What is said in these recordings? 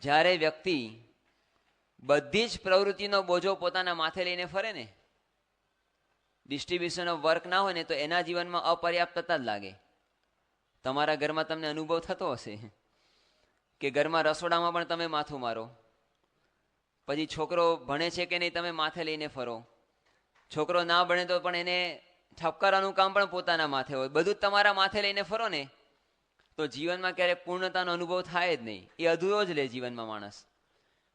જ્યારે વ્યક્તિ બધી જ પ્રવૃત્તિનો બોજો પોતાના માથે લઈને ફરે ને, ડિસ્ટ્રીબ્યુશન ઓફ વર્ક ના હોય ને, તો એના જીવનમાં અપર્યાપ્તતા જ લાગે. તમારા ઘરમાં તમને અનુભવ થતો હશે કે ઘરમાં રસોડામાં પણ તમે માથું મારો, પછી છોકરો ભણે છે કે નહીં તમે માથે લઈને ફરો, છોકરો ના ભણે તો પણ એને ઠપકારવાનું કામ પણ પોતાના માથે હોય, બધું જ તમારા માથે લઈને ફરો ને, તો જીવનમાં ક્યારેક પૂર્ણતાનો અનુભવ થાય જ નહીં. એ અધૂરો જ લે જીવનમાં માણસ.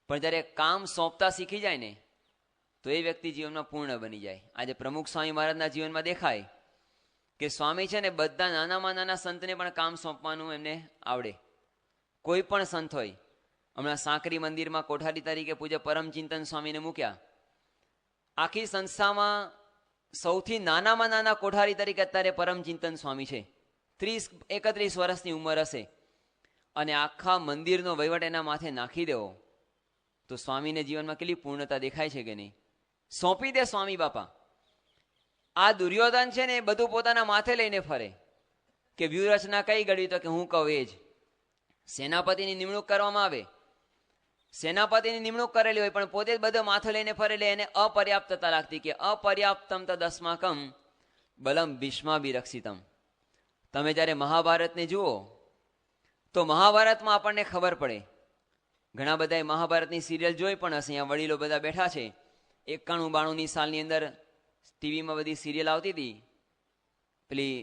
પણ જ્યારે કામ સોંપતા શીખી જાય ને, તો એ વ્યક્તિ જીવનમાં પૂર્ણ બની જાય. આજે પ્રમુખ સ્વામી મહારાજના જીવનમાં દેખાય કે સ્વામી છે ને બધા નાનામાં નાના સંતને પણ કામ સોંપવાનું એમને આવડે. કોઈ પણ સંત હોય, હમણાં સાંકરી મંદિરમાં કોઠારી તરીકે પૂજ્ય પરમચિંતન સ્વામીને મૂક્યા. આખી સંસ્થામાં સૌથી નાનામાં નાના કોઠારી તરીકે અત્યારે પરમચિંતન સ્વામી છે. 30-31 વર્ષની ઉંમર હશે, અને આખા મંદિરનો વહીવટ એના માથે નાખી દેવો, તો સ્વામીને જીવનમાં કેટલી પૂર્ણતા દેખાય છે કે નહીં? સોંપી દે સ્વામી બાપા. આ દુર્યોધન છે ને, એ બધું પોતાના માથે લઈને ફરે કે વ્યૂહરચના કઈ ઘડી, તો કે હું કહું એ જ. સેનાપતિની નિમણૂક કરવામાં આવે, સેનાપતિની નિમણૂક કરેલી હોય, પણ પોતે જ બધો માથે લઈને ફરેલી, એને અપર્યાપ્તતા લાગતી કે અપર્યાપ્તમ તદસ્માકમ બલમ ભીષ્માભિરક્ષિતમ. તમે જ્યારે મહાભારતને જુઓ તો મહાભારતમાં આપણને ખબર પડે, ઘણા બધાએ મહાભારતની સિરિયલ જોઈ પણ હશે. અહીંયા વડીલો બધા બેઠા છે. 91-92 સાલની અંદર ટીવીમાં બધી સિરિયલ આવતી હતી, પેલી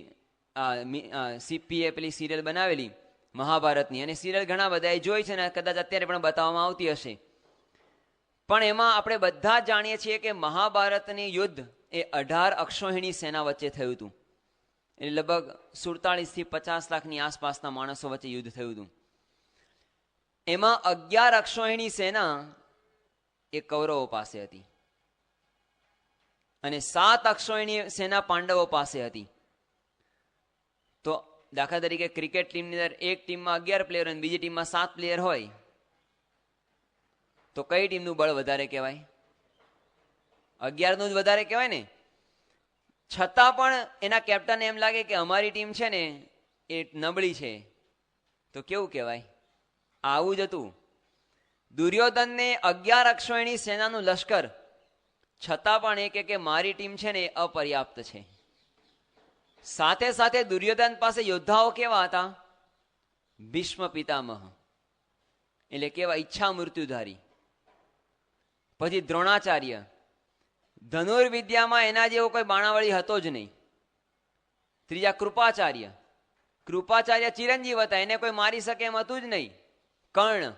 સીપીએ પેલી સિરિયલ બનાવેલી મહાભારતની, અને સિરિયલ ઘણા બધાએ જોઈ છે ને કદાચ અત્યારે પણ બતાવવામાં આવતી હશે. પણ એમાં આપણે બધા જ જાણીએ છીએ કે મહાભારતની યુદ્ધ એ 18 અક્ષોહિણી સેના વચ્ચે થયું હતું. એટલે લગભગ 47 થી 50 લાખની આસપાસના માણસો વચ્ચે યુદ્ધ થયું હતું. એમાં 11 અક્ષોહિણી સેના એ કૌરવો પાસે હતી, અને 7 અક્ષોહિણી સેના પાંડવો પાસે હતી. તો દાખલા તરીકે ક્રિકેટ ટીમની અંદર એક ટીમમાં 11 પ્લેયર હોય, બીજી ટીમમાં 7 પ્લેયર હોય, તો કઈ ટીમનું બળ વધારે કહેવાય? 11નું જ વધારે કહેવાય ને. છતાં પણ એના કેપ્ટનને એમ લાગે કે અમારી ટીમ છે ને એ નબળી છે, તો કેવું કહેવાય? આવું જ હતું. દુર્યોધનને 11 અક્ષોહિણી સેનાનું લશ્કર, છતાં પણ એ કે મારી ટીમ છે ને એ અપર્યાપ્ત છે. સાથે સાથે દુર્યોધન પાસે યોદ્ધાઓ કેવા હતા? ભીષ્મ પિતામહ, એટલે કેવા ઈચ્છા મૃત્યુધારી. પછી દ્રોણાચાર્ય, ધનુર્વિદ્યામાં એના જેવો કોઈ બાણાવળી હતો જ નહીં. ત્રીજા કૃપાચાર્ય, કૃપાચાર્ય ચિરંજીવ હતા, એને કોઈ મારી શકે એમ હતું જ નહીં. કર્ણ,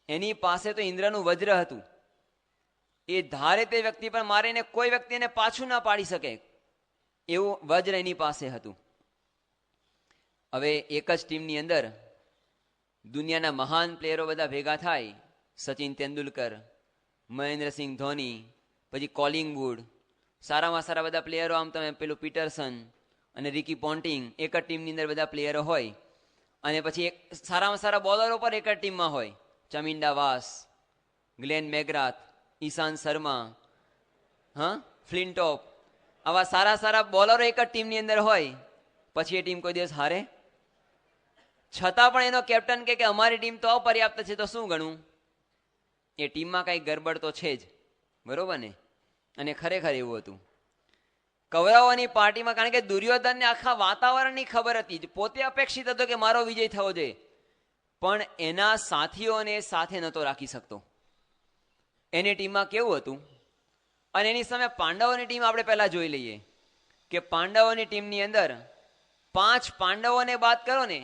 એની પાસે તો ઇન્દ્રનું વજ્ર હતું, એ ધારે તે વ્યક્તિ પર મારીને કોઈ વ્યક્તિને પાછું ના પાડી શકે એવું વજ્ર એની પાસે હતું. હવે એક જ ટીમની અંદર દુનિયાના મહાન પ્લેયરો બધા ભેગા થાય, સચિન તેંડુલકર, મહેન્દ્રસિંહ ધોની, પછી કોલિંગવુડ, સારામાં સારા બધા પ્લેયરો, આમ તમે પેલું પીટરસન અને રિકી પોન્ટિંગ, એક જ ટીમની અંદર બધા પ્લેયરો હોય. અને પછી એક સારામાં સારા બોલરો પર એક જ ટીમમાં હોય, ચમિંડા વાસ, ગ્લેન મેગ્રાથ, ઈશાંત શર્મા, ફ્લિન્ટોપ, આવા સારા સારા બોલરો એક જ ટીમની અંદર હોય. પછી એ ટીમ કોઈ દિવસ હારે? છતાં પણ એનો કેપ્ટન કે અમારી ટીમ તો અપર્યાપ્ત છે, તો શું ગણવું? એ ટીમમાં કઈ ગરબડ તો છે જ, બરોબર ને? અને ખરેખર એવું હતું કૌરવોની પાર્ટીમાં, કારણ કે દુર્યોધનને આખા વાતાવરણની ખબર હતી, પોતે અપેક્ષિત હતો કે મારો વિજય થવો જોઈએ, પણ એના સાથીઓને સાથે નહોતો રાખી શકતો. એની ટીમમાં કેવું હતું? અને એની સામે પાંડવોની ટીમ આપણે પહેલા જોઈ લઈએ કે પાંડવોની ટીમની અંદર 5 પાંડવોને બાદ કરો ને,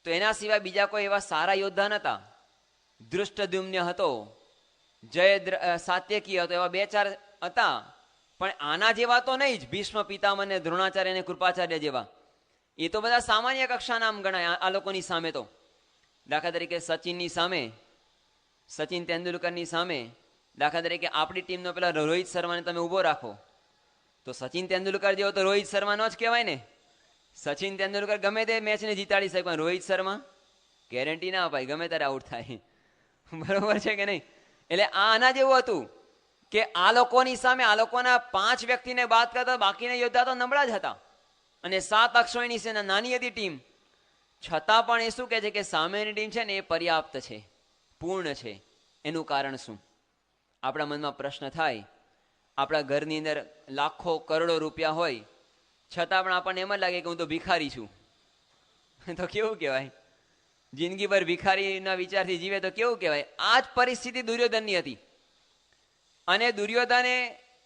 તો એના સિવાય બીજા કોઈ એવા સારા યોદ્ધા નહોતા. ધૃષ્ટદ્યુમ્ન હતો, જય સાત્યકી હતો, એવા 2-4 હતા, પણ આના જેવા તો નહીં જ. ભીષ્મ પિતામહ ને દ્રોણાચાર્ય અને કૃપાચાર્ય જેવા, એ તો બધા સામાન્ય કક્ષાના આમ ગણાય આ લોકોની સામે. તો દાખલા તરીકે સચિનની સામે, સચિન તેંડુલકરની સામે, દાખલા તરીકે આપણી ટીમનો પેલા રોહિત શર્માને તમે ઊભો રાખો, તો સચિન તેંડુલકર જેવો તો રોહિત શર્મા નો જ કહેવાય ને. સચિન તેંડુલકર ગમે તે મેચને જીતાડી શકે, પણ રોહિત શર્મા ગેરંટી ના અપાય, ગમે ત્યારે આઉટ થાય. બરોબર છે કે નહીં? એટલે આના જેવું હતું કે આ લોકોની સામે આ લોકોના 5 વ્યક્તિને બાદ કરતા બાકીના યોદ્ધા તો નબળા જ હતા, અને 7 અક્ષોહિણી સેના નાની હતી ટીમ, છતાં પણ એ શું કહે છે કે સામેની ટીમ છે ને એ પર્યાપ્ત છે. પૂર્ણ છે. એનું કારણ શું? આપણા મનમાં પ્રશ્ન થાય. આપણા ઘરની અંદર લાખો કરોડો રૂપિયા હોય છતાં પણ આપણને એમ જ લાગે કે હું તો ભિખારી છું. તો કેવું કહેવાય? જિંદગીભર ભિખારીના વિચારથી જીવે તો કેવું કહેવાય? આ જ પરિસ્થિતિ દુર્યોધનની હતી. અને દુર્યોધને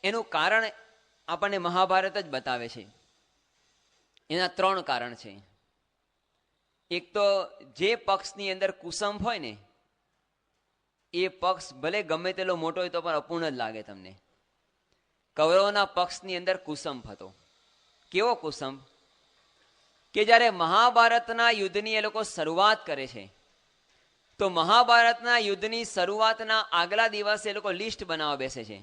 એનું કારણ આપણને મહાભારત જ બતાવે છે. એના 3 કારણ છે. એક તો જે પક્ષની અંદર કુસંભ હોય ને એ પક્ષ ભલે ગમે તેટલો મોટો હોય તો પણ અપૂર્ણ જ લાગે તમને. કૌરવોના પક્ષની અંદર કુસંભ હતો. કેવો કુસંભ? કે જ્યારે મહાભારતના યુદ્ધની એ લોકો શરૂઆત કરે છે તો મહાભારતના યુદ્ધની શરૂઆતના આગલા દિવસે એ લોકો લિસ્ટ બનાવવા બેસે છે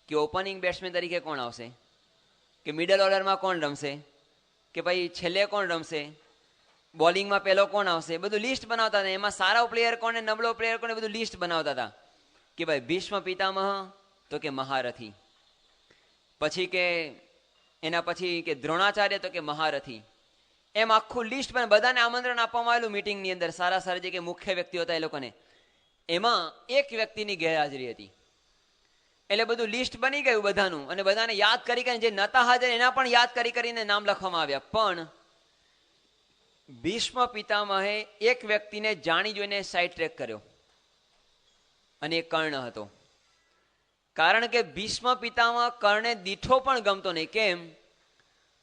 કે ઓપનિંગ બેટ્સમેન તરીકે કોણ આવશે, કે મિડલ ઓર્ડરમાં કોણ રમશે, કે ભાઈ છેલ્લે કોણ રમશે, બોલિંગમાં પહેલો કોણ આવશે, બધું લિસ્ટ બનાવતા હતા. એમાં સારો પ્લેયર કોને, નબળો પ્લેયર કોને, બધું લિસ્ટ બનાવતા હતા. કે ભાઈ ભીષ્મ પિતામહ તો કે મહારથી, પછી કે એના પછી કે દ્રોણાચાર્ય તો કે મહારથી. એમ આખું લિસ્ટ બધાને આમંત્રણ આપવામાં આવેલું મિટિંગની અંદર. સારા સારા જે મુખ્ય વ્યક્તિઓ હતા એ લોકોને. એમાં એક વ્યક્તિની ગેરહાજરી હતી. એટલે બધું લિસ્ટ બની ગયું બધાનું અને બધાને યાદ કરી કરીને જે નતા હાજર એના પણ યાદ કરીને નામ લખવામાં આવ્યા. પણ ભીષ્મ પિતામહે એક વ્યક્તિને જાણી જોઈને સાઈડ ટ્રેક કર્યો અને એ કર્ણ હતો. કારણ કે ભીષ્મ પિતામહ કર્ણે દીઠો પણ ગમતો નહીં. કેમ?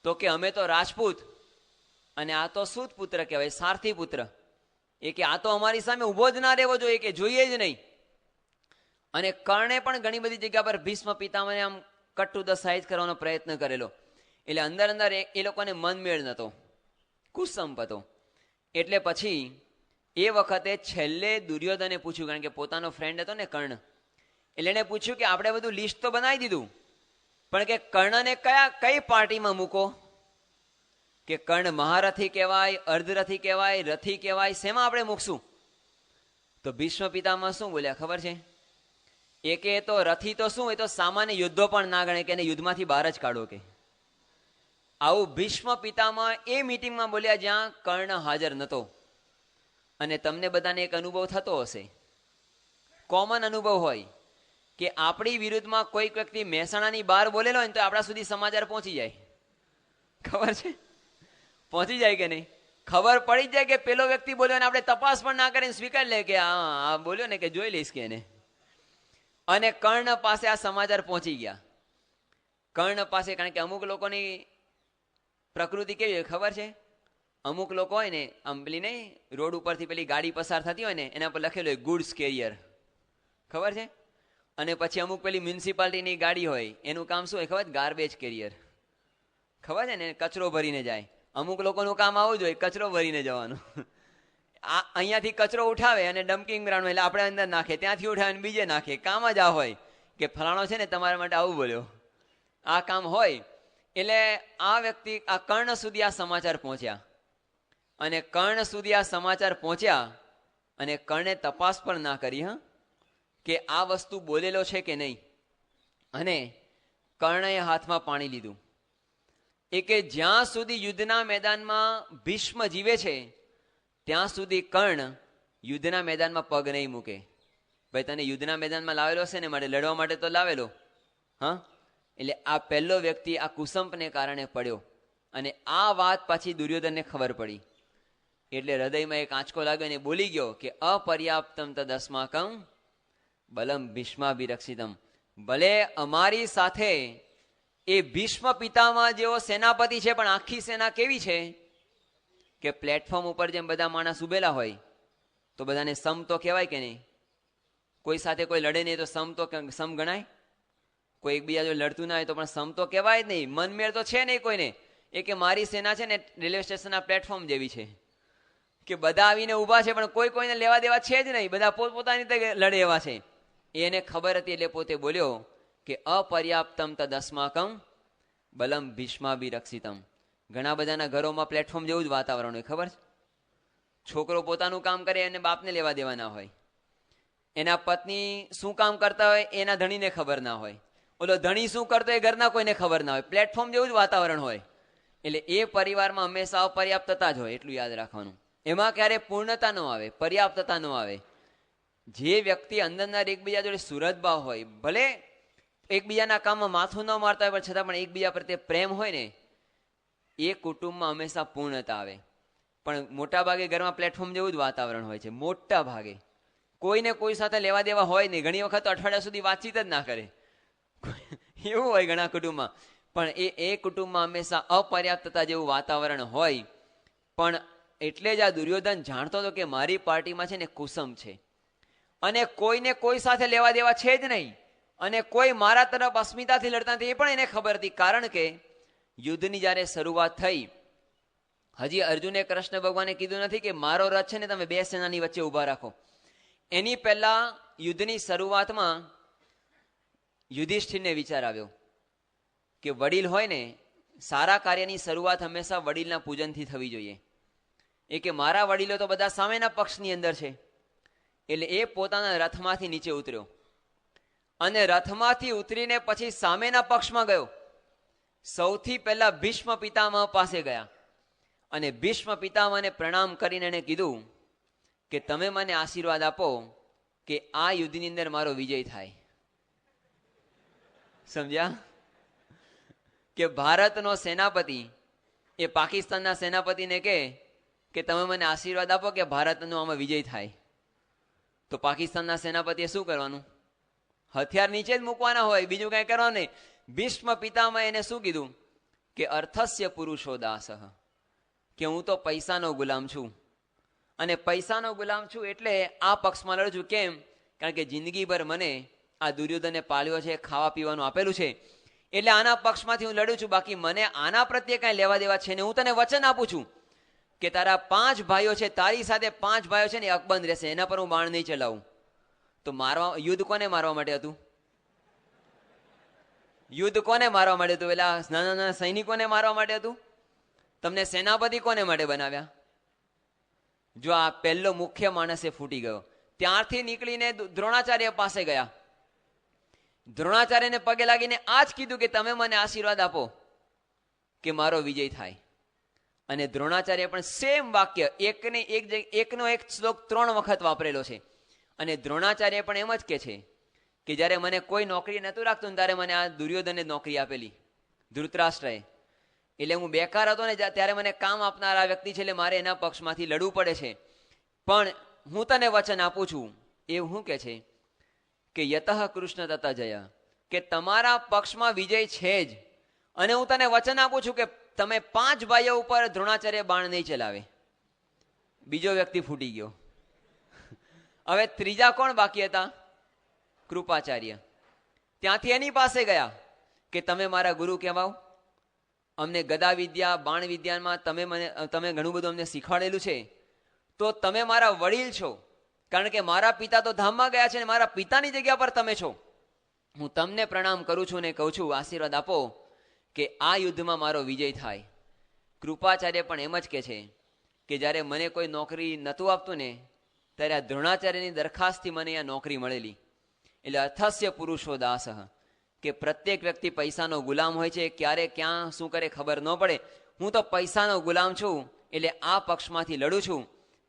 તો કે અમે તો રાજપૂત અને આ તો સૂત પુત્ર કહેવાય, સારથી પુત્ર. એ કે આ તો અમારી સામે ઉભો જ ના રહેવો જોઈએ, કે જોઈએ જ નહીં. અને કર્ણે પણ ઘણી બધી જગ્યા પર ભીષ્મ પિતામહને આમ કટ ટુ ધ સાઇઝ કરવાનો પ્રયત્ન કરેલો. એટલે અંદર અંદર એ લોકોને મન મેળ નતો, કુસંપ હતો. એટલે પછી એ વખતે છેલ્લે દુર્યોધને પૂછ્યું, કારણ કે પોતાનો ફ્રેન્ડ હતો ને કર્ણ, એટલે એને પૂછ્યું કે આપણે બધું લિસ્ટ તો બનાવી દીધું પણ કે કર્ણને કઈ પાર્ટીમાં મૂકો? કે કર્ણ મહારથી કહેવાય, અર્ધરથી કહેવાય, રથી કહેવાય, શેમાં આપણે મૂકશું? તો ભીષ્મ પિતામહ શું બોલ્યા ખબર છે? એ કે તો રથી તો શું, એ તો સામાન્ય યુદ્ધો પણ ના ગણે, કે એને યુદ્ધમાંથી બહાર જ કાઢો. કે આવું ભીષ્મ પિતામહ એ મીટિંગમાં બોલ્યા જ્યાં કર્ણ હાજર નતો. અને તમને બધાને એક અનુભવ થતો હશે, કોમન અનુભવ હોય, કે આપણી વિરુદ્ધમાં કોઈક વ્યક્તિ મહેસાણાની બહાર બોલેલો હોય ને તો આપણા સુધી સમાચાર પહોંચી જાય. ખબર છે? પહોંચી જાય કે નહીં? ખબર પડી જાય કે પેલો વ્યક્તિ બોલ્યો અને આપણે તપાસ પણ ના કરીને સ્વીકારી લે કે હા બોલ્યો ને, કે જોઈ લઈશ કે એને. અને કર્ણ પાસે આ સમાચાર પહોંચી ગયા. કર્ણ પાસે, કારણ કે અમુક લોકોની પ્રકૃતિ કેવી હોય ખબર છે? અમુક લોકો હોય ને આમ પેલી નહીં, રોડ ઉપરથી પેલી ગાડી પસાર થતી હોય ને એના પર લખેલું હોય ગુડ્સ કેરિયર. ખબર છે? અને પછી અમુક પેલી મ્યુનિસિપાલિટીની ગાડી હોય એનું કામ શું હોય ખબર? Garbage carrier. ખબર છે ને? કચરો ભરીને જાય. અમુક લોકોનું કામ આવું જ હોય, કચરો ભરીને જવાનું. આ અહીંયાથી કચરો ઉઠાવે અને ડમ્પિંગ ગ્રાઉન્ડ એટલે આપણે અંદર નાખે, ત્યાંથી ઉઠાવે અને બીજે નાખે. કામ જ આ હોય કે ફલાણો છે ને તમારા માટે આવું બોલ્યો, આ કામ હોય. એટલે આ વ્યક્તિ, આ કર્ણ સુધી આ સમાચાર પહોંચ્યા. અને કર્ણ સુધી આ સમાચાર પહોંચ્યા અને કર્ણે તપાસ પણ ના કરી કે આ વસ્તુ બોલેલો છે કે નહીં. અને કર્ણએ હાથમાં પાણી લીધું. એ કે જ્યાં સુધી યુદ્ધના મેદાનમાં ભીષ્મ જીવે છે ત્યાં સુધી કર્ણ યુદ્ધના મેદાનમાં પગ નહીં મૂકે. ભાઈ તને યુદ્ધના મેદાનમાં લાવેલો છે ને માટે લડવા માટે તો લાવેલો. હા, એટલે આ પહેલો વ્યક્તિ આ કુસંપને કારણે પડ્યો. અને આ વાત પાછી દુર્યોધનને ખબર પડી. એટલે હૃદયમાં એક આંચકો લાગ્યો અને બોલી ગયો કે અપર્યાપ્તમ તદસ્માકમ બલમ ભીષ્માભિરક્ષિતમ. ભલે અમારી સાથે એ ભીષ્મ પિતામહ જેવો સેનાપતિ છે પણ આખી સેના કેવી છે કે પ્લેટફોર્મ ઉપર જેમ બધા માણસ ઉભેલા હોય તો બધાને સમ તો કહેવાય કે નહીં? કોઈ સાથે કોઈ લડે નહીં તો સમ ગણાય? કોઈ એકબીજા જો લડતું ના હોય તો પણ સમ તો કહેવાય જ નહીં. મનમેળ તો છે નહીં કોઈને. એ કે મારી સેના છે ને રેલવે સ્ટેશનના પ્લેટફોર્મ જેવી છે કે બધા આવીને ઊભા છે પણ કોઈ કોઈને લેવા દેવા છે જ નહીં, બધા પોતપોતાની રીતે લડે એવા છે. એને ખબર હતી એટલે પોતે બોલ્યો કે અપર્યાપ્તમ તદસ્માકમ બલમ ભીષ્માભિરક્ષિતમ. ઘણા બધાના ઘરોમાં પ્લેટફોર્મ જેવું જ વાતાવરણ હોય, ખબર છે? છોકરો પોતાનું કામ કરે અને બાપને લેવા દેવા ના હોય. એના પત્ની શું કામ કરતા હોય એના ધણીને ખબર ના હોય. ઓલો ધણી શું કરતો એ ઘરના કોઈને ખબર ના હોય. પ્લેટફોર્મ જેવું જ વાતાવરણ હોય. એટલે એ પરિવારમાં હંમેશા અપર્યાપ્તતા જ હોય, એટલું યાદ રાખવાનું. એમાં ક્યારે પૂર્ણતા ન આવે, પર્યાપ્તતા ન આવે. જે વ્યક્તિ અંદરના એકબીજા જોડે સુરતભાવ હોય, ભલે એકબીજાના કામમાં માથું ન મારતા હોય પણ છતાં પણ એકબીજા પ્રત્યે પ્રેમ હોય ને, એ કુટુંબમાં હંમેશા પૂર્ણતા આવે. પણ મોટા ભાગે ઘરમાં પ્લેટફોર્મ જેવું જ વાતાવરણ હોય છે. મોટા ભાગે કોઈને કોઈ સાથે લેવા દેવા હોય નહીં. ઘણી વખત અઠવાડિયા સુધી વાતચીત જ ના કરે, એવું હોય ઘણા કુટુંબમાં. પણ એ કુટુંબમાં હંમેશા અપર્યાપ્તતા જેવું વાતાવરણ હોય. પણ એટલે જ આ દુર્યોધન જાણતો હતો કે મારી પાર્ટીમાં છે ને કુસુમ છે, અને કોઈને કોઈ સાથે લેવા દેવા છે જ નહીં, અને કોઈ મારા તરફ અસ્મિતાથી લડતા નથી, એ પણ એને ખબર હતી. કારણ કે યુદ્ધની જ્યારે શરૂઆત થઈ, હજી અર્જુને કૃષ્ણ ભગવાને કીધું નથી કે મારો રથ છે ને તમે બે સેનાની વચ્ચે ઊભા રાખો. એની પહેલા યુદ્ધની શરૂઆતમાં યુધિષ્ઠિરને વિચાર આવ્યો કે વડીલ હોય ને, સારા કાર્યની શરૂઆત હંમેશા વડીલના પૂજનથી થવી જોઈએ. એ કે મારા વડીલો તો બધા સામેના પક્ષની અંદર છે. એટલે એ પોતાના રથમાંથી નીચે ઉતર્યો, અને રથમાંથી ઉતરીને પછી સામેના પક્ષમાં ગયો. સૌથી પહેલા ભીષ્મ પિતામહ પાસે ગયા, અને ભીષ્મ પિતામહને પ્રણામ કરીને એને કીધું કે તમે મને આશીર્વાદ આપો કે આ યુદ્ધની અંદર મારો વિજય થાય. સમજ્યા? કે ભારતનો સેનાપતિ એ પાકિસ્તાનના સેનાપતિને કહે કે તમે મને આશીર્વાદ આપો કે ભારતનો આમાં વિજય થાય, તો પાકિસ્તાનના સેનાપતિએ શું કરવાનું? હથિયાર નીચે જ મૂકવાના હોય, બીજું કઈ કરવાનું નહીં. ભીષ્મ પિતામહ એને શું કીધું કે અર્થસ્ય પુરુષો દાસઃ, કે હું તો પૈસાનો ગુલામ છું, અને પૈસાનો ગુલામ છું એટલે આ પક્ષમાં લડું છું. કેમ? કારણ કે જિંદગીભર મને આ દુર્યોધને પાળ્યો છે, ખાવા પીવાનું આપેલું છે, એટલે આના પક્ષમાંથી હું લડું છું. બાકી મને આના પ્રત્યે કાંઈ લેવા દેવા છે ને. હું તને વચન આપું છું કે તારા 5 ભાઈઓ છે, તારી સાથે 5 ભાઈઓ છે ને અકબંધ રહેશે, એના પર હું બાણ નહીં ચલાવું. તો મારવા યુદ્ધ કોને મારવા માટે હતું? યુદ્ધ કોને મારવા માટે હતું? પેલા નાના નાના સૈનિકોને મારવા માટે હતું. તમને સેનાપતિ કોને માટે બનાવ્યા? જો આ પહેલો મુખ્ય માણસ એ ફૂટી ગયો. ત્યારથી નીકળીને દ્રોણાચાર્ય પાસે ગયા. દ્રોણાચાર્યને પગે લાગીને આ જ કીધું કે તમે મને આશીર્વાદ આપો કે મારો વિજય થાય. અને દ્રોણાચાર્ય પણ સેમ વાક્ય એકનો એક શ્લોક 3 વખત વાપરેલો છે. અને દ્રોણાચાર્ય પણ એમ જ કે છે કે જ્યારે મને કોઈ નોકરી નહોતું રાખતું ત્યારે મને આ દુર્યોધને નોકરી આપેલી, ધૃતરાષ્ટ્રએ. એટલે હું બેકાર હતો ને ત્યારે મને કામ આપનાર આ વ્યક્તિ છે, એટલે મારે એના પક્ષમાંથી લડવું પડે છે. પણ હું તને વચન આપું છું, એ શું કે છે કે યતઃ કૃષ્ણ તત જય, કે તમારા પક્ષમાં વિજય છે જ. અને હું તને વચન આપું છું કે તમે 5 ભાઈઓ ઉપર દ્રોણાચાર્ય બાણ નહીં ચલાવે. બીજો વ્યક્તિ ફૂટી ગયો. હવે ત્રીજા કોણ બાકી હતા? કૃપાચાર્ય. ત્યાંથી એની પાસે ગયા કે તમે મારા ગુરુ કહેવાઓ, અમને ગદા વિદ્યા બાણ વિદ્યામાં તમે ઘણું બધું અમને શીખવાડેલું છે, તો તમે મારા વડીલ છો. કારણ કે મારા પિતા તો ધામમાં ગયા છે ને મારા પિતાની જગ્યા પર તમે છો. હું તમને પ્રણામ કરું છું ને કહું છું આશીર્વાદ આપો કે આ યુદ્ધમાં મારો વિજય થાય. કૃપાચાર્ય પણ એમ જ કે છે કે જ્યારે મને કોઈ નોકરી નહોતું આપતું ને ત્યારે આ દ્રોણાચાર્યની દરખાસ્તથી મને આ નોકરી મળેલી. એટલે અર્થસ્ય પુરુષો દાસઃ, કે પ્રત્યેક વ્યક્તિ પૈસાનો ગુલામ હોય છે, ક્યારે ક્યાં શું કરે ખબર ન પડે. હું તો પૈસાનો ગુલામ છું એટલે આ પક્ષમાંથી લડું છું.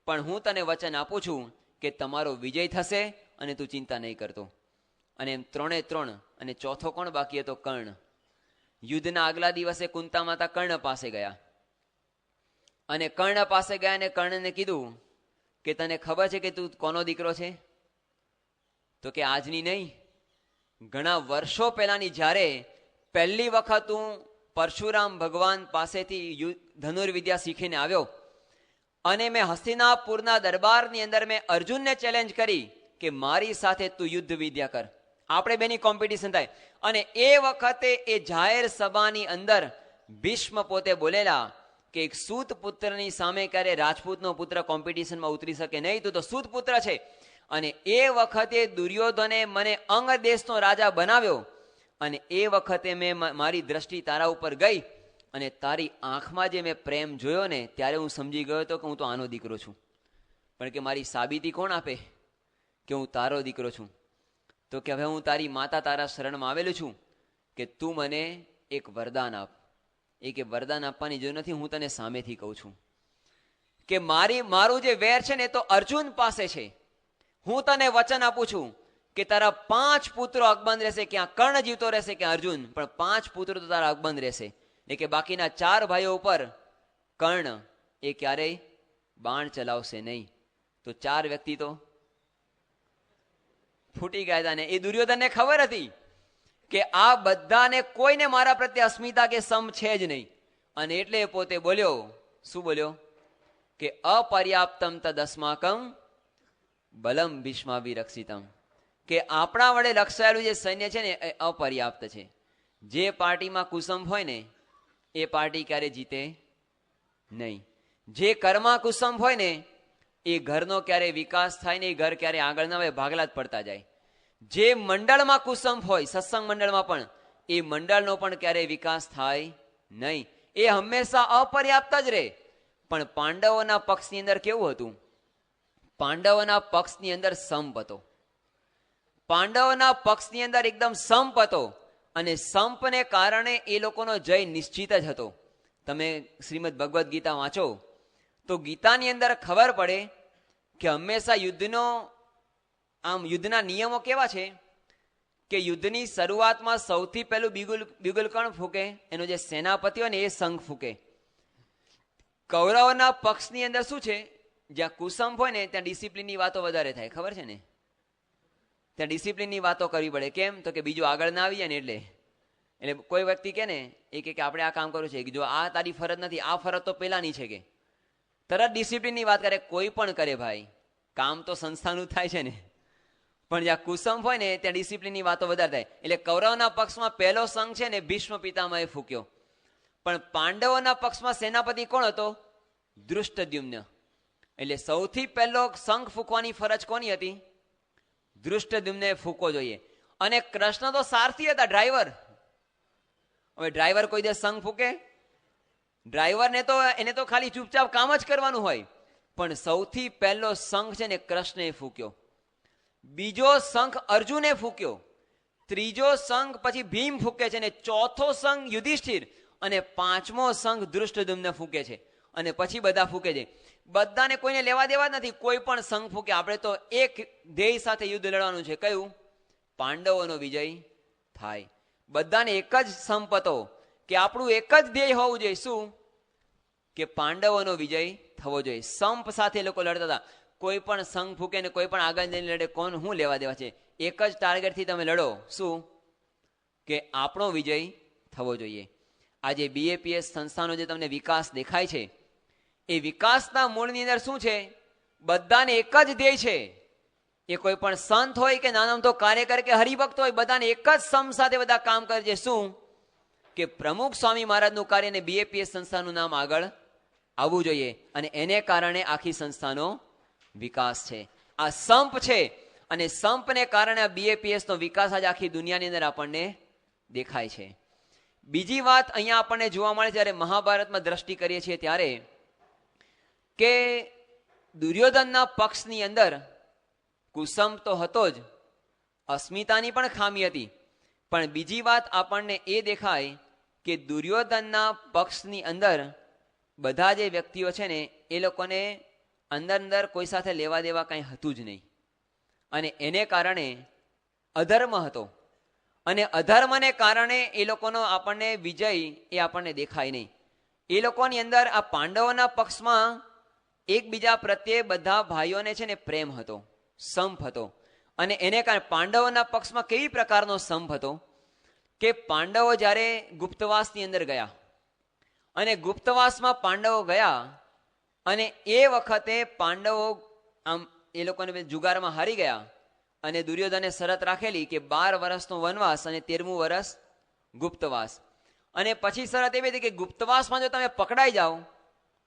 પણ હું તને વચન આપું છું કે તમારો વિજય થશે અને તું ચિંતા નહીં કરતો. અને એમ 3 અને ચોથો કોણ બાકી હતો? કર્ણ. યુદ્ધના આગલા દિવસે કુંતા માતા કર્ણ પાસે ગયા, અને કર્ણ પાસે ગયા અને કર્ણને કીધું કે તને ખબર છે કે તું કોનો દીકરો છે? તો કે આજની નહીં, ઘણા વર્ષો પહેલાની જ્યારે પહેલી વખત હું પરશુરામ ભગવાન પાસેથી ધનુર્વિદ્યા શીખીને આવ્યો, અને મેં હસ્તિનાપુરના દરબારની અંદર મેં અર્જુનને ચેલેન્જ કરી કે મારી સાથે તું યુદ્ધ વિદ્યા કર, આપણે બેની કોમ્પિટિશન થાય. અને એ વખતે એ જાહેર સભાની અંદર ભીષ્મ પોતે બોલેલા કે એક સૂત પુત્રની સામે ક્યારે રાજપૂતનો પુત્ર કોમ્પિટિશનમાં ઉતરી શકે નહીં, તું તો સૂત પુત્ર છે. અને એ વખતે દુર્યોધને મને અંગ દેશનો રાજા બનાવ્યો, અને એ વખતે મેં મારી દ્રષ્ટિ તારા ઉપર ગઈ, અને તારી આંખમાં જે મેં પ્રેમ જોયો ને ત્યારે હું સમજી ગયો હતો કે હું તો આનો દીકરો છું. પણ કે મારી સાબિતી કોણ આપે કે હું તારો દીકરો છું? તો કે હવે હું તારી માતા તારા શરણમાં આવેલું છું કે તું મને એક વરદાન આપ. એ કે વરદાન આપવાની જરૂર નથી, હું તને સામેથી કહું છું કે મારું જે વેર છે ને તો અર્જુન પાસે છે. હું તને વચન આપું છું કે તારા 5 પુત્રો અકબંધ રહેશે, ક્યાં કર્ણ જીવતો રહેશે ક્યાં અર્જુન, પણ 5 પુત્રો તો તારા અકબંધ રહેશે. એટલે કે બાકીના 4 ભાઈઓ ઉપર કર્ણ એ ક્યારેય બાણ ચલાવશે નહીં. તો 4 વ્યક્તિ તો ફૂટી ગયા હતા. ને એ દુર્યોધનને ખબર હતી કે આ બધાને કોઈને મારા પ્રત્યે અસ્મિતા કે સમ છે જ નહીં. અને એટલે પોતે બોલ્યો, શું બોલ્યો? કે અપર્યાપ્તમ તદસ્માકમ બલમ ભીષ્માભિરક્ષિતમ, કે આપણા વડે રક્ષાયેલું જે સૈન્ય છે ને એ અપર્યાપ્ત છે. જે પાર્ટીમાં કુસંભ હોય ને એ પાર્ટી ક્યારે જીતે નહીં. જે ઘરમાં કુસંભ હોય ને એ ઘરનો ક્યારે વિકાસ થાય ને, એ ઘર ક્યારે આગળ ના હોય, ભાગલા જ પડતા જાય. જે મંડળમાં કુસંભ હોય, સત્સંગ મંડળમાં પણ, એ મંડળનો પણ ક્યારે વિકાસ થાય નહીં. એ હંમેશા અપર્યાપ્ત જ રહે. પણ પાંડવોના પક્ષની અંદર કેવું હતું? પાંડવોના પક્ષની અંદર સંપ હતો. પાંડવોના પક્ષની અંદર એકદમ સંપ હતો. અને સંપને કારણે એ લોકોનો જય નિશ્ચિત જ હતો. તમે શ્રીમદ ભગવદ્ ગીતા વાંચો તો ગીતાની અંદર ખબર પડે કે હંમેશા યુદ્ધના નિયમો કેવા છે કે યુદ્ધની શરૂઆતમાં સૌથી પહેલું બિગુલ કોણ ફૂકે? એનો જે સેનાપતિ હોય ને એ શંખ ફૂકે. કૌરવોના પક્ષની અંદર શું છે? જ્યાં કુસંભ હોય ને ત્યાં ડિસિપ્લિનની વાતો વધારે થાય, ખબર છે ને? ત્યાં ડિસિપ્લિનની વાતો કરવી પડે. કેમ? તો કે બીજું આગળ ના આવી જાય ને એટલે કોઈ વ્યક્તિ કે ને એ કે આપણે આ કામ કરવું છે, કે જો આ તારી ફરજ નથી, આ ફરજ તો પેલાની છે, કે તરત ડિસિપ્લિનની વાત કરે. કોઈ પણ કરે ભાઈ, કામ તો સંસ્થાનું થાય છે ને. પણ જ્યાં કુસંભ હોય ને ત્યાં ડિસિપ્લિનની વાતો વધારે થાય. એટલે કૌરવના પક્ષમાં પહેલો સંઘ છે ને ભીષ્મ પિતામહે ફૂક્યો. પણ પાંડવોના પક્ષમાં સેનાપતિ કોણ હતો? ધૃષ્ટદ્યુમ્ન. એટલે સૌથી પહેલો શંખ ફૂંકવાની ફરજ કોની હતી? ધૃષ્ટદ્યુમ્ને ફૂંકવો જોઈએ. અને કૃષ્ણ તો સારથી હતા, ડ્રાઈવર. હવે ડ્રાઈવર કોઈ દિવસ શંખ ફૂંકે? ડ્રાઈવરને તો એને તો ખાલી ચૂપચાપ કામ જ કરવાનું હોય. પણ સૌથી પહેલો શંખ છે ને કૃષ્ણે ફૂંક્યો. બીજો શંખ અર્જુને ફૂંક્યો. ત્રીજો શંખ પછી ભીમ ફૂંકે છે, ને ચોથો શંખ યુધિષ્ઠિર, અને 5મો શંખ ધૃષ્ટદ્યુમ્ન ફૂંકે છે. અને પછી બધા ફૂંકે છે. બધાને કોઈને લેવા દેવા જ નથી. કોઈ પણ શંખ ફૂંકે, આપણે તો એક ધ્યેય સાથે યુદ્ધ લડવાનું છે. કયું? પાંડવોનો વિજય થાય. બધાને એક જ સંપ હતો કે આપણું એક જ ધ્યેય હોવું જોઈએ. શું? કે પાંડવોનો વિજય થવો જોઈએ. સંપ સાથે લોકો લડતા હતા. કોઈ પણ સંઘ ફૂકે ને કોઈ પણ આગળ જઈને લડે, કોણ શું લેવા દેવા છે? એક જ ટાર્ગેટથી તમે લડો. શું? કે આપણો વિજય થવો જોઈએ. આજે BAPS સંસ્થાનો જે તમને વિકાસ દેખાય છે, એ વિકાસના મૂળની અંદર શું છે? બધાને એક જ ધ્યેય છે. એ કોઈ પણ સંત હોય કે નાનો તો કાર્યકર કે હરિભક્ત હોય, બધાને એક જ સમ સાથે બધા કામ કરે છે. શું? કે પ્રમુખ સ્વામી મહારાજનું કાર્ય અને BAPS સંસ્થાનું નામ આગળ આવવું જોઈએ. અને એને કારણે આખી સંસ્થાનો વિકાસ છે. આ સંપ છે, અને સંપને કારણે આ BAPS નો વિકાસ આજે આખી દુનિયાની અંદર આપણને દેખાય છે. બીજી વાત અહીંયા આપણને જોવા મળે જ્યારે મહાભારતમાં દ્રષ્ટિ કરીએ છીએ ત્યારે, કે દુર્યોધનના પક્ષની અંદર કુસંભ તો હતો જ, અસ્મિતાની પણ ખામી હતી. પણ બીજી વાત આપણને એ દેખાય કે દુર્યોધનના પક્ષની અંદર બધા જે વ્યક્તિઓ છે ને એ લોકોને અંદર કોઈ સાથે લેવા દેવા કંઈ હતું જ નહીં. અને એને કારણે અધર્મ હતો. અને અધર્મને કારણે એ લોકોનો આપણને વિજય એ આપણને દેખાય નહીં. એ લોકોની અંદર આ પાંડવોના પક્ષમાં એકબીજા પ્રત્યે બધા ભાઈઓને છે ને પ્રેમ હતો, સંપ હતો. અને એને કારણે પાંડવોના પક્ષમાં કેવી પ્રકારનો સંપ હતો કે પાંડવો જ્યારે ગુપ્તવાસની અંદર ગયા, અને ગુપ્તવાસમાં પાંડવો ગયા, અને એ વખતે પાંડવો આમ એ લોકોને જુગારમાં હારી ગયા. અને દુર્યોધને શરત રાખેલી કે 12 વર્ષનો વનવાસ અને 13મું વર્ષ ગુપ્તવાસ. અને પછી શરત એવી હતી કે ગુપ્તવાસમાં જો તમે પકડાઈ જાઓ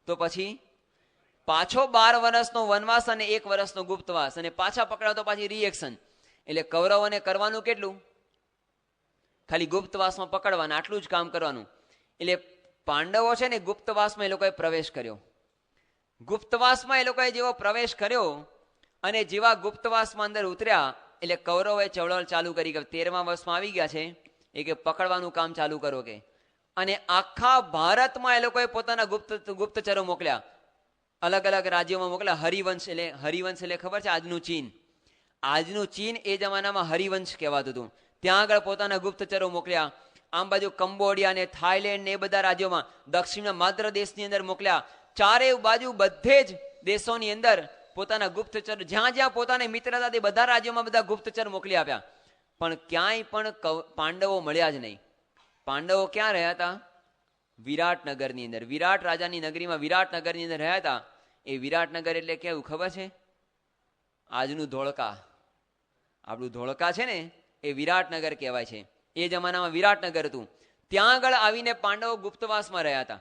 તો પછી પાછો 12 વર્ષનો વનવાસ અને 1 વર્ષનો ગુપ્તવાસ, અને પાછા પકડાવ તો પાછી રિએક્શન. એટલે કૌરવોને કરવાનું કેટલું? ખાલી ગુપ્તવાસમાં પકડવાના, આટલું જ કામ કરવાનું. એટલે પાંડવો છે ને ગુપ્તવાસમાં એ લોકોએ પ્રવેશ કર્યો. ગુપ્તવાસમાં એ લોકોએ જેવો પ્રવેશ કર્યો અને જેવા ગુપ્તવાસમાં અંદર ઉતર્યા, એટલે કૌરવોએ ચળવળ ચાલુ કરી કે 13મા વર્ષમાં આવી ગયા છે, એ કે પકડવાનું કામ ચાલુ કરો કે. અને આખા ભારતમાં એ લોકોએ પોતાના ગુપ્તચરો મોકલ્યા, અલગ અલગ રાજ્યોમાં મોકલ્યા. હરિવંશ એટલે ખબર છે આજનું ચીન, આજનું ચીન એ જમાનામાં હરિવંશ કહેવાતું હતું. ત્યાં આગળ પોતાના ગુપ્તચરો મોકલ્યા. આમ બાજુ કંબોડિયા ને થાઈલેન્ડ ને એ બધા રાજ્યોમાં, દક્ષિણના માત્ર દેશની અંદર મોકલ્યા. ચારે બાજુ બધે જ દેશોની અંદર પોતાના ગુપ્તચર, જ્યાં જ્યાં પોતાની મિત્રતા તે બધા રાજ્યોમાં બધા ગુપ્તચર મોકલી આપ્યા. પણ ક્યાંય પણ પાંડવો મળ્યા જ નહીં. પાંડવો ક્યાં રહ્યા હતા? વિરાટનગરની અંદર, વિરાટ રાજાની નગરીમાં વિરાટનગરની અંદર રહ્યા હતા. એ વિરાટનગર એટલે કેવું ખબર છે? આજનું ધોળકા. આપણું ધોળકા છે ને એ વિરાટનગર કહેવાય છે. એ જમાનામાં વિરાટનગર હતું. ત્યાં આગળ આવીને પાંડવો ગુપ્તવાસમાં રહ્યા હતા.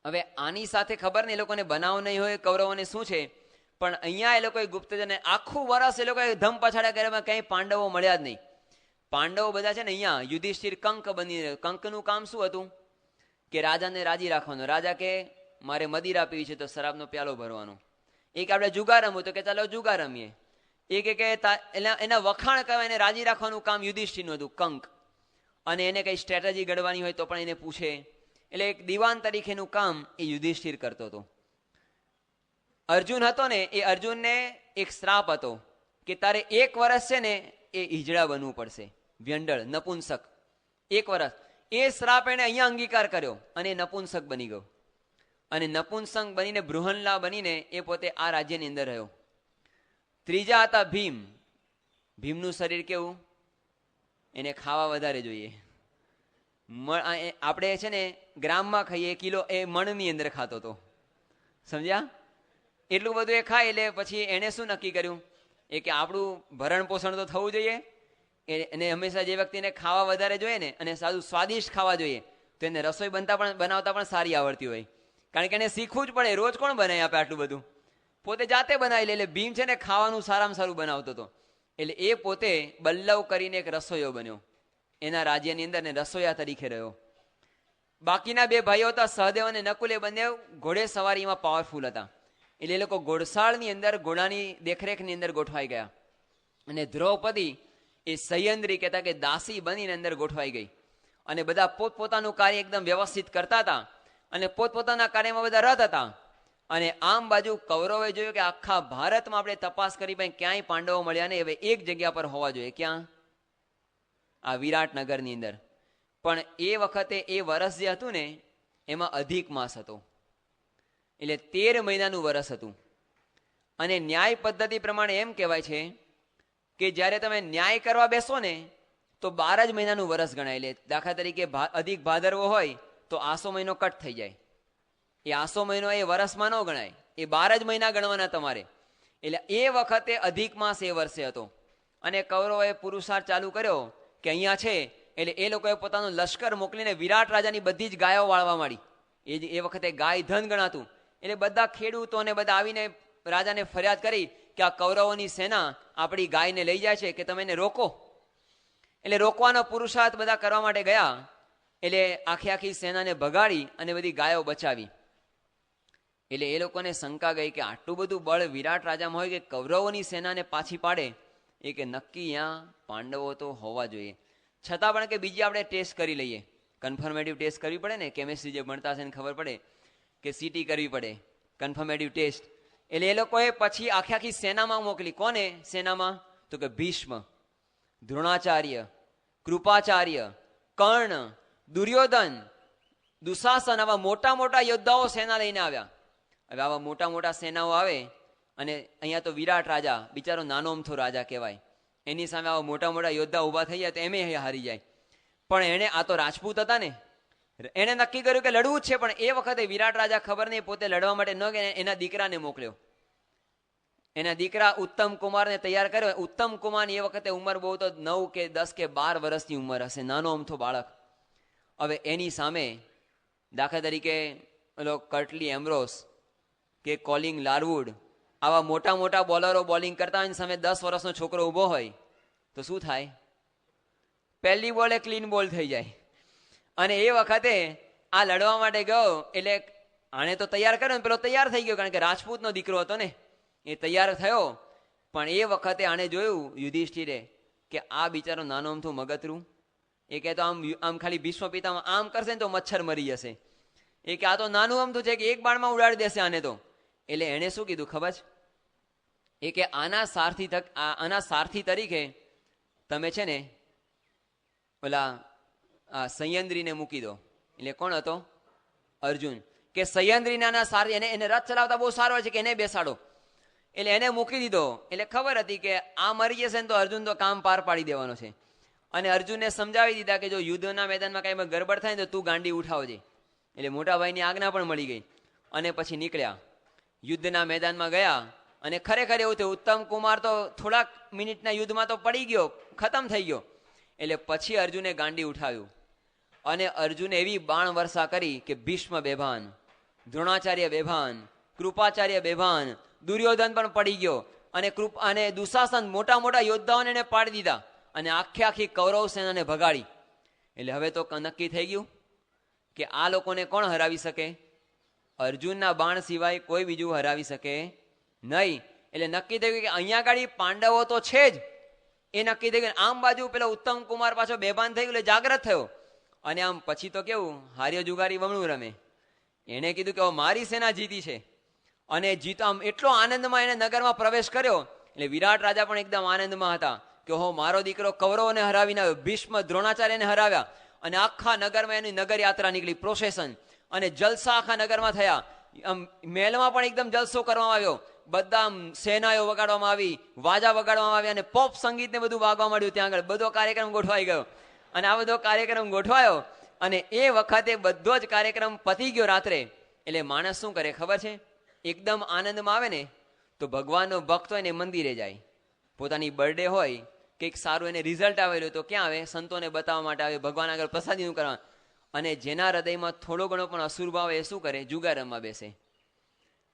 હવે આની સાથે ખબર ને એ લોકોને બનાવ નહીં હોય કૌરવોને શું છે, પણ અહીંયા એ લોકોએ ગુપ્તજનને આખું વર્ષ એ લોકોએ ધમ પછાડા કર્યામાં ક્યાંય પાંડવો મળ્યા જ નહીં. પાંડવો બધા છે ને અહીંયા યુધિષ્ઠિર કંક બની રહ્યો. કંકનું કામ શું હતું કે રાજાને રાજી રાખવાનો. રાજા કે મારે મદિરા પીવી છે તો શરાબનો પ્યાલો ભરવાનો. એક આપણે જુગાર રમવું તો કે ચાલો જુગાર રમીએ. એ કે એના વખાણ કરવા, એને રાજી રાખવાનું કામ યુધિષ્ઠિરનું હતું, કંક. અને એને કઈ સ્ટ્રેટેજી ઘડવાની હોય તો પણ એને પૂછે. એટલે એક દિવાન તરીકેનું કામ એ યુધિષ્ઠિર કરતો હતો. અર્જુન હતો ને, એ અર્જુનને એક શ્રાપ હતો કે તારે 1 વર્ષ છે ને એ હિજડા બનવું પડશે, વ્યંડળ, નપુંસક. 1 વર્ષ. એ શ્રાપ એને અહીંયા અંગીકાર કર્યો અને નપુંસક બની ગયો. અને નપુંસક બનીને બૃહનલા બનીને એ પોતે આ રાજ્યની અંદર રહ્યો. ત્રીજા હતા ભીમ. ભીમનું શરીર કેવું? એને ખાવા વધારે જોઈએ. આપણે છે ને ગ્રામમાં ખાઈએ, કિલો એ મણની અંદર ખાતો હતો, સમજ્યા? એટલું બધું એ ખાય. એટલે પછી એને શું નક્કી કર્યું એ કે આપણું ભરણ પોષણ તો થવું જોઈએ. એને હંમેશા જે વ્યક્તિને ખાવા વધારે જોઈએ ને અને સારું સ્વાદિષ્ટ ખાવા જોઈએ તો એને રસોઈ બનાવતા પણ સારી આવડતી હોય. કારણ કે એને શીખવું જ પડે. રોજ કોણ બનાવી આપે આટલું બધું? પોતે જાતે બનાવી લે. એટલે ભીમ છે ને ખાવાનું સારામાં સારું બનાવતો હતો. એટલે એ પોતે બલ્લવ કરીને એક રસોઈયો બન્યો એના રાજ્યની અંદર, ને રસોઈયા તરીકે રહ્યો. બાકીના 2 ભાઈઓ હતા સહદેવ અને નકુલ. એ બંને ઘોડે સવારીમાં પાવરફુલ હતા. એટલે એ લોકો ઘોડશાળની અંદર ઘોડાની દેખરેખની અંદર ગોઠવાઈ ગયા. અને દ્રૌપદી એ સયંદ્રી કહેતા કે દાસી બનીને અંદર ગોઠવાઈ ગઈ. અને બધા પોતપોતાનું કાર્ય એકદમ વ્યવસ્થિત કરતા હતા અને પોતપોતાના કાર્યમાં બધા રત હતા. અને આમ બાજુ કૌરવે જોયું કે આખા ભારતમાં આપણે તપાસ કરી ભાઈ ક્યાંય પાંડવો મળ્યા નહીં. હવે એક જગ્યા પર હોવા જોઈએ. ક્યાં? આ વિરાટનગરની અંદર. પણ એ વખતે એ વર્ષ જે હતું ને એમાં અધિક માસ હતો. એટલે 13 મહિનાનું વર્ષ હતું. અને ન્યાય પદ્ધતિ પ્રમાણે એમ કહેવાય છે કે જ્યારે તમે ન્યાય કરવા બેસો ને તો 12 જ મહિનાનું વર્ષ ગણાય. લે દાખલા તરીકે અધિક ભાદરવો હોય તો આસો મહિનો કટ થઈ જાય. એ આસો મહિનો એ વર્ષમાં ન ગણાય, એ 12 જ મહિના ગણવાના તમારે. એટલે એ વખતે અધિક માસ એ વર્ષે હતો. અને કૌરવોએ પુરુષાર્થ ચાલુ કર્યો કે અહીંયા છે. એટલે એ લોકોએ પોતાનું લશ્કર મોકલીને વિરાટ રાજાની બધી જ ગાયો વાળવા માંડી. એ વખતે ગાય ધન ગણાતું. એટલે બધા ખેડૂતોને બધા આવીને રાજાને ફરિયાદ કરી કે આ કૌરવોની સેના આપણી ગાયને લઈ જાય છે, કે તમે એને રોકો. એટલે રોકવાનો પુરુષાર્થ બધા કરવા માટે ગયા. એટલે આખી સેનાને ભગાડી અને બધી ગાયો બચાવી. એટલે એ લોકોને શંકા ગઈ કે આટલું બધું બળ વિરાટ રાજામાં હોય કે કૌરવોની સેનાને પાછી પાડે. એ કે નક્કી અહીંયા પાંડવો તો હોવા જોઈએ. છતાં પણ કે બીજી આપણે ટેસ્ટ કરી લઈએ, કન્ફર્મેટિવ ટેસ્ટ કરવી પડે ને. કેમિસ્ટ્રી જે ભણતા હશે ને ખબર પડે કે સીટી કરવી પડે, કન્ફર્મેટિવ ટેસ્ટ. એટલે એ લોકોએ પછી આખી સેનામાં મોકલી. કોને સેનામાં? તો કે ભીષ્મ, દ્રોણાચાર્ય, કૃપાચાર્ય, કર્ણ, દુર્યોધન, દુશાસન, આવા મોટા મોટા યોદ્ધાઓ સેના લઈને આવ્યા. હવે આવા મોટા મોટા સેનાઓ આવે અને અહીંયા તો વિરાટ રાજા બિચારો નાનો અમથો રાજા કહેવાય, એની સામે આવા મોટા મોટા યોદ્ધા ઊભા થઈ જાય તો એમે હારી જાય. પણ એને આ તો રાજપૂત હતા ને, એને નક્કી કર્યું કે લડવું જ છે. પણ એ વખતે વિરાટ રાજા ખબર નહીં પોતે લડવા માટે ન ગયા, એના દીકરાને મોકલ્યો. એના દીકરા ઉત્તમ કુમારને તૈયાર કર્યો. ઉત્તમ કુમારની એ વખતે ઉંમર બહુ તો 9 કે 10 કે 12 વર્ષની ઉંમર હશે, નાનો અમથો બાળક. હવે એની સામે દાખલા તરીકે પેલો કર્ટલી એમ્બ્રોસ કે કોલિંગ લારવુડ, આવા મોટા મોટા બોલરો બોલિંગ કરતા હોય, સામે 10 વર્ષનો છોકરો ઊભો હોય તો શું થાય? પહેલી બોલે ક્લીન બોલ થઈ જાય. અને એ વખતે આ લડવા માટે ગયો. એટલે આને તો તૈયાર કર્યો ને પેલો તૈયાર થઈ ગયો, કારણ કે રાજપૂતનો દીકરો હતો ને, એ તૈયાર થયો. પણ એ વખતે આને જોયું યુધિષ્ઠિરે કે આ બિચારો નાનો અમથું મગતરું. એ કહેતો આમ ખાલી ભીષ્મ પિતામાં આમ કરશે ને તો મચ્છર મરી જશે. એ કે આ તો નાનું અમથું છે કે એક બાણમાં ઉડાડી દેશે આને તો. એટલે એણે શું કીધું ખબર છે? એ કે આના સારથી તરીકે તમે છે ને ઓલા સંયંદ્રીને મૂકી દો. એટલે કોણ હતો? અર્જુન. કે સંયંદ્રીના સારથી એને રથ ચલાવતા બહુ સારો છે કે એને બેસાડો. એટલે એને મૂકી દીધો. એટલે ખબર હતી કે આ મરી જશે ને તો અર્જુન તો કામ પાર પાડી દેવાનો છે. અને અર્જુનને સમજાવી દીધા કે જો યુદ્ધના મેદાનમાં કઈ ગડબડ થાય ને તો તું ગાંડી ઉઠાવજે. એટલે મોટા ભાઈની આજ્ઞા પણ મળી ગઈ અને પછી નીકળ્યા, યુદ્ધના મેદાનમાં ગયા. અને ખરેખર એવું થયું, ઉત્તમ કુમાર તો થોડાક મિનિટના યુદ્ધમાં તો પડી ગયો, ખતમ થઈ ગયો. એટલે પછી અર્જુને ગાંડી ઉઠાવ્યું અને અર્જુને એવી બાણ વર્ષા કરી કે ભીષ્મ બેભાન, દ્રોણાચાર્ય બેભાન, કૃપાચાર્ય બેભાન, દુર્યોધન પણ પડી ગયો અને દુશાસન મોટા મોટા યોદ્ધાઓને એને પાડી દીધા અને આખી કૌરવ સેનાને ભગાડી. એટલે હવે તો નક્કી થઈ ગયું કે આ લોકોને કોણ હરાવી શકે? અર્જુનના બાણ સિવાય કોઈ બીજું હરાવી શકે નહીં. એટલે નક્કી થઈ ગયું કે અહીંયા ગાડી પાંડવો તો છે જ, એ નક્કી થઈ ગયું. આમ બાજુ પેલો ઉત્તમ કુમાર પાછો બેભાન થઈ ગયો એટલે જાગ્રત થયો. અને આમ પછી તો કેવું, હાર્યો જુગારી બમણું રમે. એને કીધું કે મારી સેના જીતી છે. અને આમ એટલો આનંદમાં એને નગરમાં પ્રવેશ કર્યો. એટલે વિરાટ રાજા પણ એકદમ આનંદમાં હતા કે મારો દીકરો કૌરવોને હરાવીને આવ્યો, ભીષ્મ દ્રોણાચાર્યને હરાવ્યા. અને આખા નગરમાં એની નગર યાત્રા નીકળી, પ્રોસેશન અને જલસા આખા નગરમાં થયા. આમ મહેલમાં પણ એકદમ જલસો કરવામાં આવ્યો. બધા સેનાઓ વગાડવામાં આવી, વાજા વગાડવામાં આવ્યા અને પોપ સંગીત ને બધું વાગવા માંડ્યું. ત્યાં આગળ બધો કાર્યક્રમ ગોઠવાઈ ગયો. અને આ બધો કાર્યક્રમ ગોઠવાયો અને એ વખતે બધો જ કાર્યક્રમ પતી ગયો રાત્રે. એટલે માણસ શું કરે ખબર છે? એકદમ આનંદમાં આવે ને તો ભગવાનનો ભક્ત હોય ને મંદિરે જાય. પોતાની બર્થડે હોય, કંઈક સારું એને રિઝલ્ટ આવેલું તો ક્યાં આવે? સંતોને બતાવવા માટે આવે, ભગવાન આગળ પ્રસાદીનું કરવા. અને જેના હૃદયમાં થોડો ઘણો પણ અસુર ભાવ એ શું કરે? જુગાર રમવા બેસે.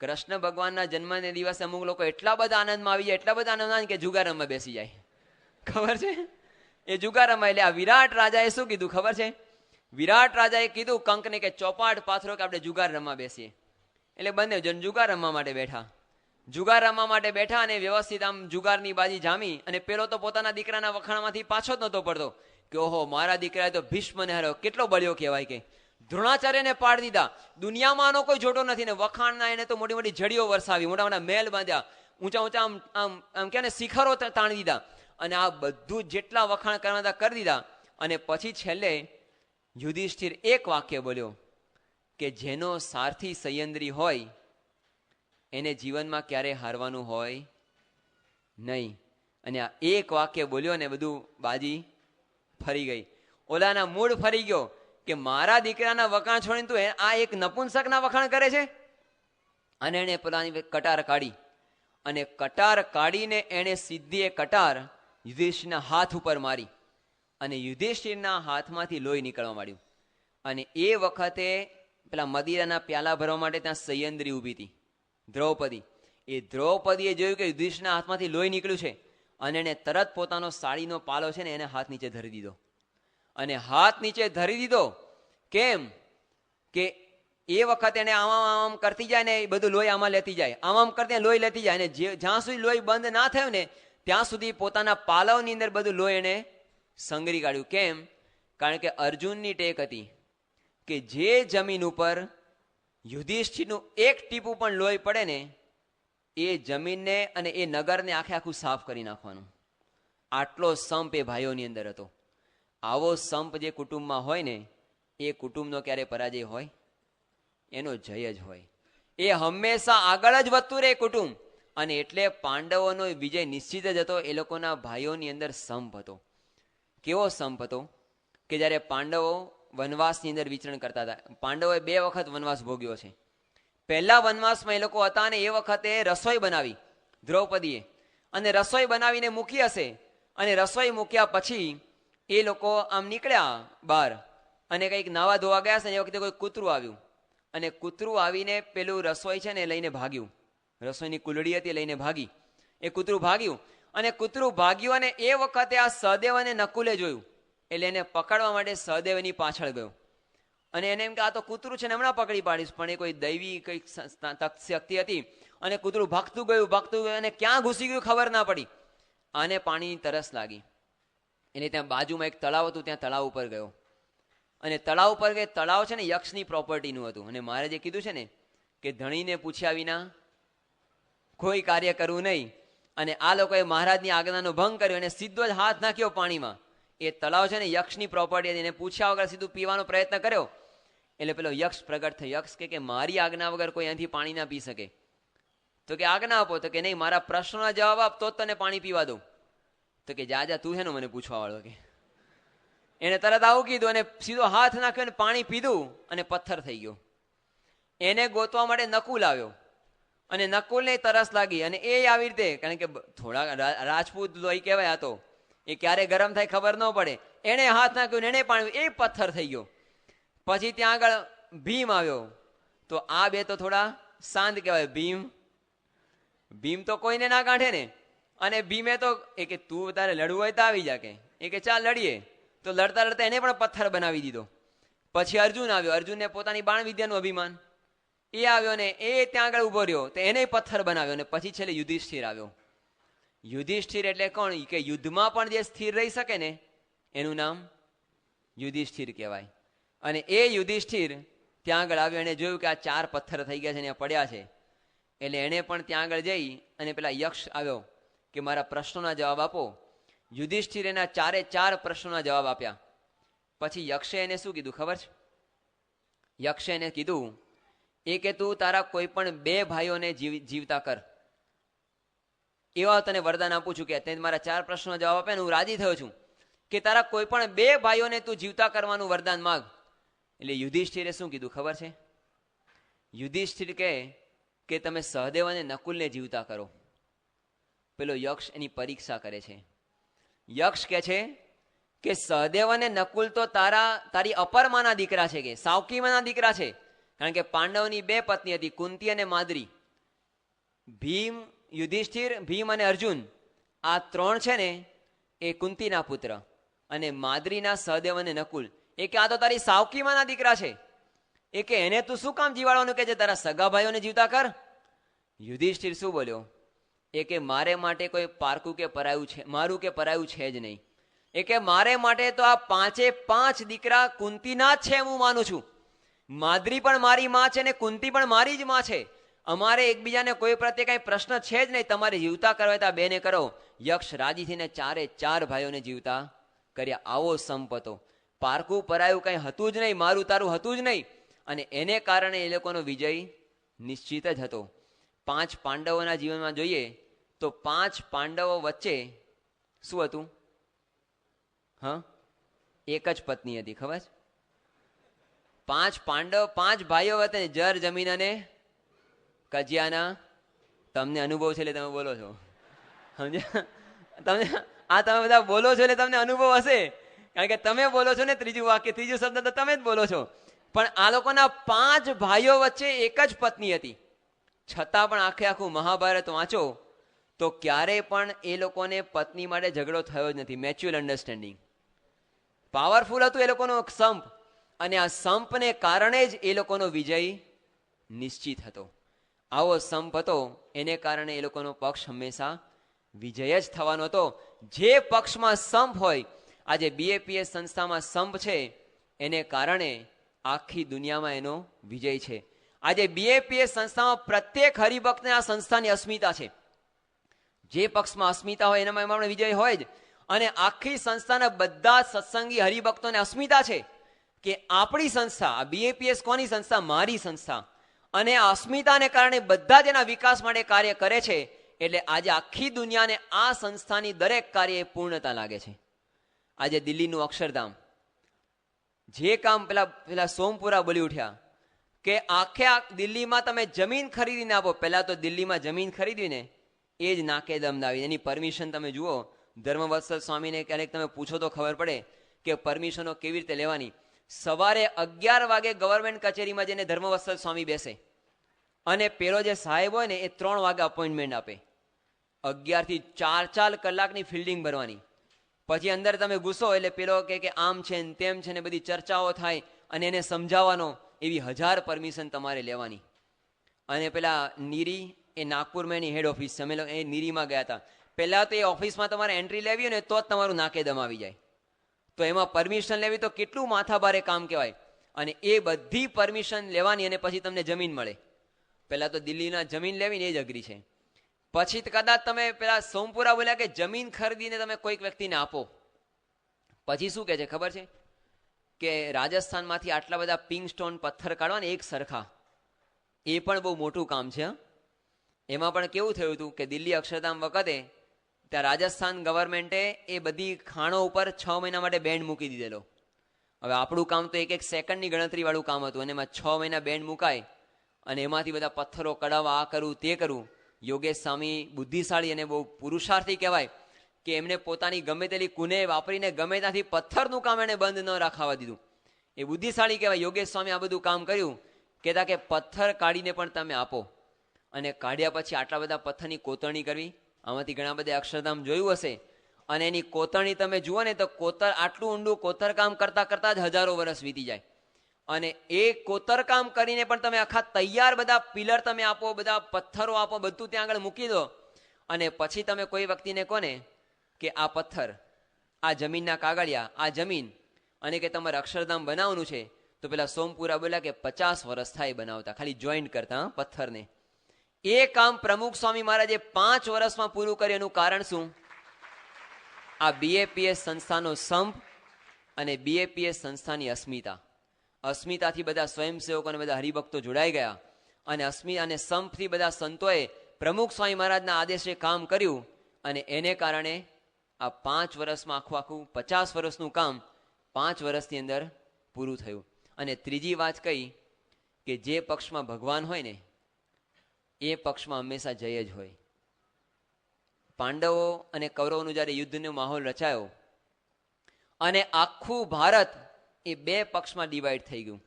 કૃષ્ણ ભગવાનના જન્મને દિવસે અમુક લોકો એટલા બધા આનંદમાં આવી જાય, એટલા બધા આનંદમાં કે જુગાર રમવા બેસી જાય. ખબર છે? એ જુગાર રમવા. એટલે આ વિરાટ રાજાએ શું કીધું ખબર છે? વિરાટ રાજાએ કીધું કંકને કે ચોપાટ પાથરો કે આપણે જુગાર રમવા બેસીએ. એટલે બંને જણ જુગાર રમવા માટે બેઠા. જુગાર રમવા માટે બેઠા અને વ્યવસ્થિત આમ જુગારની બાજી જામી. અને પેલો તો પોતાના દીકરાના વખાણમાંથી પાછો જ નહોતો પડતો કે ઓહો, મારા દીકરાએ તો ભીષ્મને હરાવ્યો, કેટલો બળ્યો કહેવાય. કે દ્રોણાચાર્યને પાડી દીધા, દુનિયામાં આનો કોઈ જોટો નથી. ને વખાણના એને તો મોટી મોટી જડીઓ વરસાવી, મોટા મોટા મહેલ બાંધ્યા, ઊંચા ઊંચા આમ કે શિખરો તાણી દીધા. અને આ બધું જેટલા વખાણ કરવાના કરી દીધા. અને પછી છેલ્લે યુધિષ્ઠિર એક વાક્ય બોલ્યો કે જેનો સારથી સંયંત્રી હોય એને જીવનમાં ક્યારેય હારવાનું હોય નહીં. અને આ એક વાક્ય બોલ્યો ને બધું બાજી ફરી ગઈ. ઓલાના મૂળ ફરી ગયો કે મારા દીકરાના વખાણ છોડીને તું આ એક નપુંસકના વખાણ કરે છે. અને એને પેલાની કટાર કાઢી અને કટાર કાઢીને એને સીધી એ કટાર યુધિષ્ઠિરના હાથ ઉપર મારી અને યુધિષ્ઠિરના હાથમાંથી લોહી નીકળવા માંડ્યું. અને એ વખતે પેલા મદિરાના પ્યાલા ભરવા માટે ત્યાં સંયંત્રી ઊભી હતી, દ્રૌપદી. એ દ્રૌપદીએ જોયું કે યુધિષ્ઠિરના હાથમાંથી લોહી નીકળ્યું છે અને એને તરત પોતાનો સાડીનો પાલો છે ને એને હાથ નીચે ધરી દીધો. અને હાથ નીચે ધરી દીધો કેમ કે એ વખતે એને આમ કરતી જાય ને એ બધું લોહી આમાં લેતી જાય, આમ કરતી લોહી લેતી જાય. અને જ્યાં સુધી લોહી બંધ ના થયું ને ત્યાં સુધી પોતાના પાલવની અંદર બધું લોહી એને સંગરી કાઢ્યું. કેમ? કારણ કે અર્જુનની ટેક હતી કે જે જમીન ઉપર યુધિષ્ઠિરનું એક ટીપું પણ લોહી પડે ને એ જમીનને અને એ નગરને આખે આખું સાફ કરી નાખવાનું. આટલો સંપ એ ભાઈઓની અંદર હતો. આવો સંપ જે કુટુંબમાં હોય ને એ કુટુંબનો ક્યારે પરાજય હોય? એનો જય જ હોય. એ હંમેશા આગળ જ વધતું રહે કુટુંબ. અને એટલે પાંડવોનો વિજય નિશ્ચિત જ હતો. એ લોકોના ભાઈઓની અંદર સંપ હતો. કેવો સંપ હતો કે જ્યારે પાંડવો વનવાસની અંદર વિચરણ કરતા હતા. પાંડવોએ 2 વખત વનવાસ ભોગ્યો છે. પહેલા વનવાસમાં એ લોકો હતા ને એ વખતે રસોઈ બનાવી દ્રૌપદીએ અને રસોઈ બનાવીને મૂકી હશે. અને રસોઈ મૂક્યા પછી એ લોકો આમ નીકળ્યા બહાર અને કંઈક નાવા ધોવા ગયા છે ને એ વખતે કોઈ કૂતરું આવ્યું અને કૂતરું આવીને પેલું રસોઈ છે ને લઈને ભાગ્યું. રસોઈની કુલડી હતી લઈને ભાગી. એ કૂતરું ભાગ્યું અને કૂતરું ભાગ્યું અને એ વખતે આ સહદેવ અને નકુલે જોયું. એટલે એને પકડવા માટે સહદેવની પાછળ ગયો અને એને એમ કે આ તો કૂતરું છે ને હમણાં પકડી પાડીશ. પણ એ કોઈ દૈવી કંઈક શક્તિ હતી અને કૂતરું ભાગતું ગયું અને ક્યાં ઘૂસી ગયું ખબર ના પડી. આને પાણીની તરસ લાગી એટલે ત્યાં બાજુમાં એક તળાવ હતું, ત્યાં તળાવ ઉપર ગયો અને તળાવ ઉપર ગઈ. તળાવ છે ને યક્ષની પ્રોપર્ટીનું હતું અને મારે જે કીધું છે ને કે ધણીને પૂછ્યા વિના કોઈ કાર્ય કરવું નહીં. અને આ લોકોએ મહારાજની આજ્ઞાનો ભંગ કર્યો અને સીધો જ હાથ નાખ્યો પાણીમાં. એ તળાવ છે ને યક્ષની પ્રોપર્ટી હતી, એને પૂછ્યા વગર સીધું પીવાનો પ્રયત્ન કર્યો. એટલે પેલો યક્ષ પ્રગટ થયો. યક્ષ કે મારી આજ્ઞા વગર કોઈ અહીંથી પાણી ના પી શકે. તો કે આજ્ઞા આપો. તો કે નહીં, મારા પ્રશ્નોના જવાબ આપ તો જ તને પાણી પીવા દઉં. તો કે જા તું છે ને મને પૂછવા વાળો. કે એને તરત આવું કીધું અને સીધો હાથ નાખ્યો અને પાણી પીધું અને પથ્થર થઈ ગયો. એને ગોતવા માટે નકુલ આવ્યો અને નકુલને તરસ લાગી અને એ આવી રીતે, કારણ કે થોડા રાજપૂત લોહી કહેવાય, આ તો એ ક્યારે ગરમ થાય ખબર ન પડે. એને હાથ નાખ્યું, એને પાણી, એ પથ્થર થઈ ગયો. પછી ત્યાં આગળ ભીમ આવ્યો. તો આ બે તો થોડા શાંત કહેવાય. ભીમ તો કોઈને ના કાઢે ને. અને ભીમે તો એ કે તું તારે લડવું હોય તો આવી જા. કે એ કે ચાલ લડીએ. તો લડતા લડતા એને પણ પથ્થર બનાવી દીધો. પછી અર્જુન આવ્યો. અર્જુનને પોતાની બાણ વિદ્યાનું અભિમાન. એ આવ્યો ને એ ત્યાં આગળ ઉભો રહ્યો, તો એને પથ્થર બનાવ્યો. ને પછી છેલ્લે યુધિષ્ઠિર આવ્યો. યુધિષ્ઠિર એટલે કોણ? કે યુદ્ધમાં પણ જે સ્થિર રહી શકે ને એનું નામ યુધિષ્ઠિર કહેવાય. અને એ યુધિષ્ઠિર ત્યાં આગળ આવ્યો. એને જોયું કે આ 4 પથ્થર થઈ ગયા છે ને પડ્યા છે. એટલે એને પણ ત્યાં આગળ જઈ અને પેલા યક્ષ આવ્યો કે મારા પ્રશ્નોના જવાબ આપો. યુધિષ્ઠિર એના 4 પ્રશ્નોના જવાબ આપ્યા. પછી યક્ષે એને શું કીધું ખબર છે? યક્ષે એને કીધું એ કે તું તારા કોઈ પણ 2 ભાઈઓને જીવતા કર. એવા તને વરદાન આપું છું કે તે મારા 4 પ્રશ્નોના જવાબ આપે ને હું રાજી થયો છું કે તારા કોઈ પણ 2 ભાઈઓને તું જીવતા કરવાનું વરદાન માગ. એટલે યુધિષ્ઠિરે શું કીધું ખબર છે? યુધિષ્ઠિર કે તમે સહદેવ અને નકુલને જીવતા કરો. પેલો યક્ષ એની પરીક્ષા કરે છે. યક્ષ કે છે કે સહદેવ અને નકુલ તો તારી અપરમાના દીકરા છે, કે સાવકીમાના દીકરા છે. કારણ કે પાંડવની 2 પત્ની હતી, કુંતી અને માદ્રી. ભીમ, યુધિષ્ઠિર, ભીમ અને અર્જુન, આ 3 છે ને એ કુંતીના પુત્ર, અને માદ્રીના સહદેવ અને નકુલ. એ કે આ તો તારી સાવકીમાના દીકરા છે. એ કે એને તું શું કામ જીવાડવાનું કે છે? તારા સગા ભાઈઓને જીવતા કર. યુધિષ્ઠિર શું બોલ્યો? એ કે મારે માટે કોઈ પારકું કે પરાયું છે, મારું કે પરાયું છે જ નહીં. એ કે મારે માટે તો આ 5 દીકરા કુંતીના જ છે, હું માનું છું. માદ્રી પણ મારી માં છે ને કુંતી પણ મારી જ માં છે. અમારે એકબીજાને કોઈ પ્રત્યે કઈ પ્રશ્ન છે જ નહીં. તમારે જીવતા કરવા તો આ 2 ને કરો. યક્ષ રાજી થઈને 4 ભાઈઓને જીવતા કર્યા. આવો સંપ હતો. પારકું પરાયું કઈ હતું જ નહીં, મારું તારું હતું જ નહીં. અને એને કારણે એ લોકોનો વિજય નિશ્ચિત જ હતો. 5 પાંડવોના જીવનમાં જોઈએ તો 5 પાંડવો વચ્ચે શું હતું? એક જ પત્ની હતી. ખબર? 5 પાંડવ, 5 ભાઈઓ વચ્ચે જર જમીન અને કજિયાના. તમને અનુભવ છે એટલે તમે બોલો છો, સમજ્યા? તમે બધા બોલો છો એટલે તમને અનુભવ હશે, કારણ કે તમે બોલો છો ને ત્રીજું વાક્ય, ત્રીજું શબ્દ તો તમે જ બોલો છો. પણ આ લોકોના 5 ભાઈઓ વચ્ચે એક જ પત્ની હતી. છતાં પણ આખું મહાભારત વાંચો તો ક્યારેય પણ એ લોકોને પત્ની માટે ઝઘડો થયો જ નથી. મેચ્યુઅર અન્ડરસ્ટેન્ડિંગ. પાવરફુલ હતું એ લોકોનો સંપ, અને આ સંપને કારણે જ એ લોકોનો વિજય નિશ્ચિત હતો. આવો સંપ હતો, એને કારણે એ લોકોનો પક્ષ હંમેશા વિજય જ થવાનો હતો. જે પક્ષમાં સંપ હોય, આજે BAPS સંસ્થામાં સંપ છે, એને કારણે આખી દુનિયામાં એનો વિજય છે. આજે BAPS સંસ્થામાં પ્રત્યેક હરિભક્તને આ સંસ્થાની અસ્મિતા છે. જે પક્ષમાં અસ્મિતા હોય એનામાં એમાં વિજય હોય જ. અને આખી સંસ્થાના બધા સત્સંગી હરિભક્તોને અસ્મિતા છે કે આપણી સંસ્થા, આ BAPS કોની સંસ્થા? મારી સંસ્થા. અને આ અસ્મિતાને કારણે બધા જ એના વિકાસ માટે કાર્ય કરે છે. એટલે આજે આખી દુનિયાને આ સંસ્થાની દરેક કાર્ય પૂર્ણતા લાગે છે. આજે દિલ્હીનું અક્ષરધામ, જે કામ પેલા સોમપુરા બોલી ઉઠ્યા કે આખે દિલ્હીમાં તમે જમીન ખરીદીને આપો. પહેલા તો દિલ્હીમાં જમીન ખરીદીને એ જ નાકે દમ દાવી. એની પરમિશન તમે જુઓ. ધર્મવત્સલ સ્વામીને ક્યારેક તમે પૂછો તો ખબર પડે કે પરમિશનો કેવી રીતે લેવાની. સવારે 11 વાગે ગવર્મેન્ટ કચેરીમાં જઈને ધર્મવત્સલ સ્વામી બેસે, અને પેલો જે સાહેબ હોય ને એ 3 વાગે અપોઇન્ટમેન્ટ આપે. 11 થી 4 કલાકની ફિલ્ડિંગ ભરવાની. પછી અંદર તમે ઘૂસો એટલે પેલો કે આમ છે ને તેમ છે ને બધી ચર્ચાઓ થાય, અને એને સમજાવવાનો. એવી 1000 પરમિશન તમારે લેવાની. અને પેલા નીરી, એ નાગપુરમાં એની હેડ ઓફિસ છે. અમે એ નીરીમાં ગયા હતા. પહેલાં તો એ ઓફિસમાં તમારે એન્ટ્રી લેવી હોય ને તો જ તમારું નાકે દમ આવી જાય. તો એમાં પરમિશન લેવી તો કેટલું માથાભારે કામ કહેવાય. અને એ બધી પરમિશન લેવાની, અને પછી તમને જમીન મળે. પહેલાં તો દિલ્હીના જમીન લેવીને એ જ અઘરી છે. પછી કદાચ તમે પેલા સોમપુરા બોલ્યા કે જમીન ખરીદીને તમે કોઈક વ્યક્તિને આપો. પછી શું કહે છે ખબર છે કે રાજસ્થાનમાંથી આટલા બધા પિંક સ્ટોન પથ્થર કાઢવાને એક સરખા, એ પણ બહુ મોટું કામ છે. એમાં પણ કેવું થયું હતું કે દિલ્હી અક્ષરધામ વખતે ત્યાં રાજસ્થાન ગવર્મેન્ટે એ બધી ખાણો ઉપર 6 મહિના માટે બેન્ડ મૂકી દીધેલો. હવે આપણું કામ તો એક સેકન્ડની ગણતરીવાળું કામ હતું, અને એમાં 6 મહિના બેન્ડ મુકાય અને એમાંથી બધા પથ્થરો કઢાવવા, આ કરવું તે કરવું. યોગેશ સ્વામી બુદ્ધિશાળી અને બહુ પુરુષાર્થી કહેવાય કે એમને પોતાની ગમે તેલી કુને વાપરીને ગમે ત્યાંથી પથ્થરનું કામ એને બંધ ન રાખવા દીધું. એ બુદ્ધિશાળી કહેવાય. યોગેશ સ્વામી આ બધું કામ કર્યું, કહેતા કે પથ્થર કાઢીને પણ તમે આપો. અને કાઢ્યા પછી આટલા બધા પથ્થરની કોતરણી કરવી. આમાંથી ઘણા બધા અક્ષરધામ જોયું હશે, અને એની કોતરણી તમે જુઓ ને તો આટલું ઊંડું કોતરકામ કરતા કરતા જ હજારો વર્ષ વીતી જાય. અને એ કોતરકામ કરીને પણ તમે આખા તૈયાર બધા પિલર તમે આપો, બધા પથ્થરો આપો, બધું ત્યાં આગળ મૂકી દો, અને પછી તમે કોઈ વ્યક્તિને કોને કે આ પથ્થર, આ જમીનના કાગળિયા, આ જમીન, અને કે તમારે અક્ષરધામ બનાવવાનું છે, તો પેલા સોમપુરા બોલ્યા કે 50 વર્ષ થાય બનાવતા, ખાલી જોઈન્ટ કરતા પથ્થરને. એ કામ પ્રમુખ સ્વામી મહારાજે 5 વર્ષમાં પૂરું કર્યું. એનું કારણ શું? આ BAPS સંસ્થાનો સંપ અને BAPS સંસ્થાની અસ્મિતાથી બધા સ્વયંસેવકો અને બધા હરિભક્તો જોડાઈ ગયા, અને સંપથી બધા સંતોએ પ્રમુખ સ્વામી મહારાજના આદેશે કામ કર્યું, અને એને કારણે આ 5 વર્ષમાં આખું 50 વર્ષનું કામ 5 વર્ષની અંદર પૂરું થયું. અને ત્રીજી વાત કઈ કે જે પક્ષમાં ભગવાન હોય ને એ પક્ષમાં હંમેશા જય જ હોય. પાંડવો અને કૌરવોનું જ્યારે યુદ્ધનો માહોલ રચાયો અને આખું ભારત એ 2 પક્ષમાં ડિવાઈડ થઈ ગયું.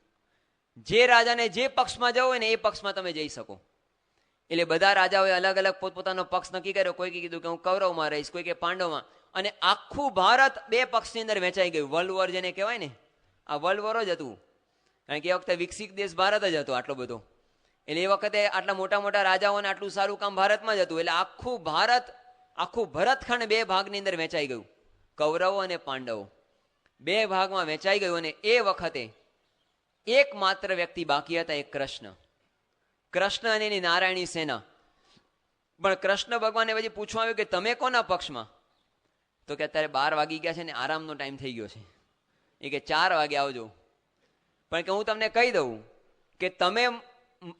જે રાજાને જે પક્ષમાં જવું હોય ને એ પક્ષમાં તમે જઈ શકો. એટલે બધા રાજાઓએ અલગ અલગ પોતપોતાનો પક્ષ નક્કી કર્યો. કોઈ કીધું કે હું કૌરવમાં રહીશ, કોઈ કે પાંડવમાં, અને આખું ભારત 2 પક્ષની અંદર વેચાઈ ગયું. વર્લ્ડ વોર જેને કહેવાય ને, આ વર્લ્ડ વોર જ હતું. કારણ કે એ વખતે વિકસિત દેશ ભારત જ હતો આટલો બધો. એટલે એ વખતે આટલા મોટા મોટા રાજાઓને આટલું સારું કામ ભારતમાં જ હતું. એટલે આખું ભરતખંડ 2 ભાગની અંદર વેચાઈ ગયું. કૌરવો અને પાંડવો 2 ભાગમાં વેચાઈ ગયું. અને એ વખતે એકમાત્ર વ્યક્તિ બાકી હતા, એક કૃષ્ણ અને એની નારાયણી સેના. પણ કૃષ્ણ ભગવાને પછી પૂછવા આવ્યું કે તમે કોના પક્ષમાં? તો કે અત્યારે 12 વાગી ગયા છે ને આરામનો ટાઈમ થઈ ગયો છે, એ કે 4 વાગે આવજો. પણ કે હું તમને કહી દઉં કે તમે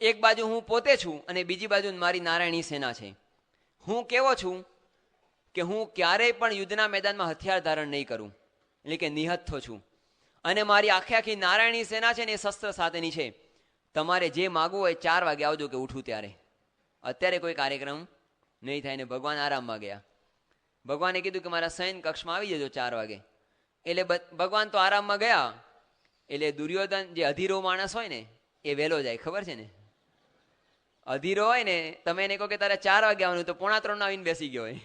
એક બાજુ હું પોતે છું અને બીજી બાજુ મારી નારાયણી સેના છે. હું કેવો છું કે હું ક્યારેય પણ યુદ્ધના મેદાનમાં હથિયાર ધારણ નહીં કરું, એટલે કે નિહત્થો છું. અને મારી આખી નારાયણી સેના છે ને એ શસ્ત્ર સાથેની છે. તમારે જે માગવું હોય 4 વાગે આવજો કે ઉઠું ત્યારે. અત્યારે કોઈ કાર્યક્રમ નહીં થાય. ને ભગવાન આરામમાં ગયા. ભગવાને કીધું કે મારા શયન કક્ષમાં આવી જજો 4 વાગે. એટલે ભગવાન તો આરામમાં ગયા. એટલે દુર્યોધન જે અધીરો માણસ હોય ને એ વહેલો જાય, ખબર છે ને? અધીરો હોય ને, તમે એને કહો કે તારે 4 વાગે આવવાનું, તો 2:45 આવીને બેસી ગયો હોય.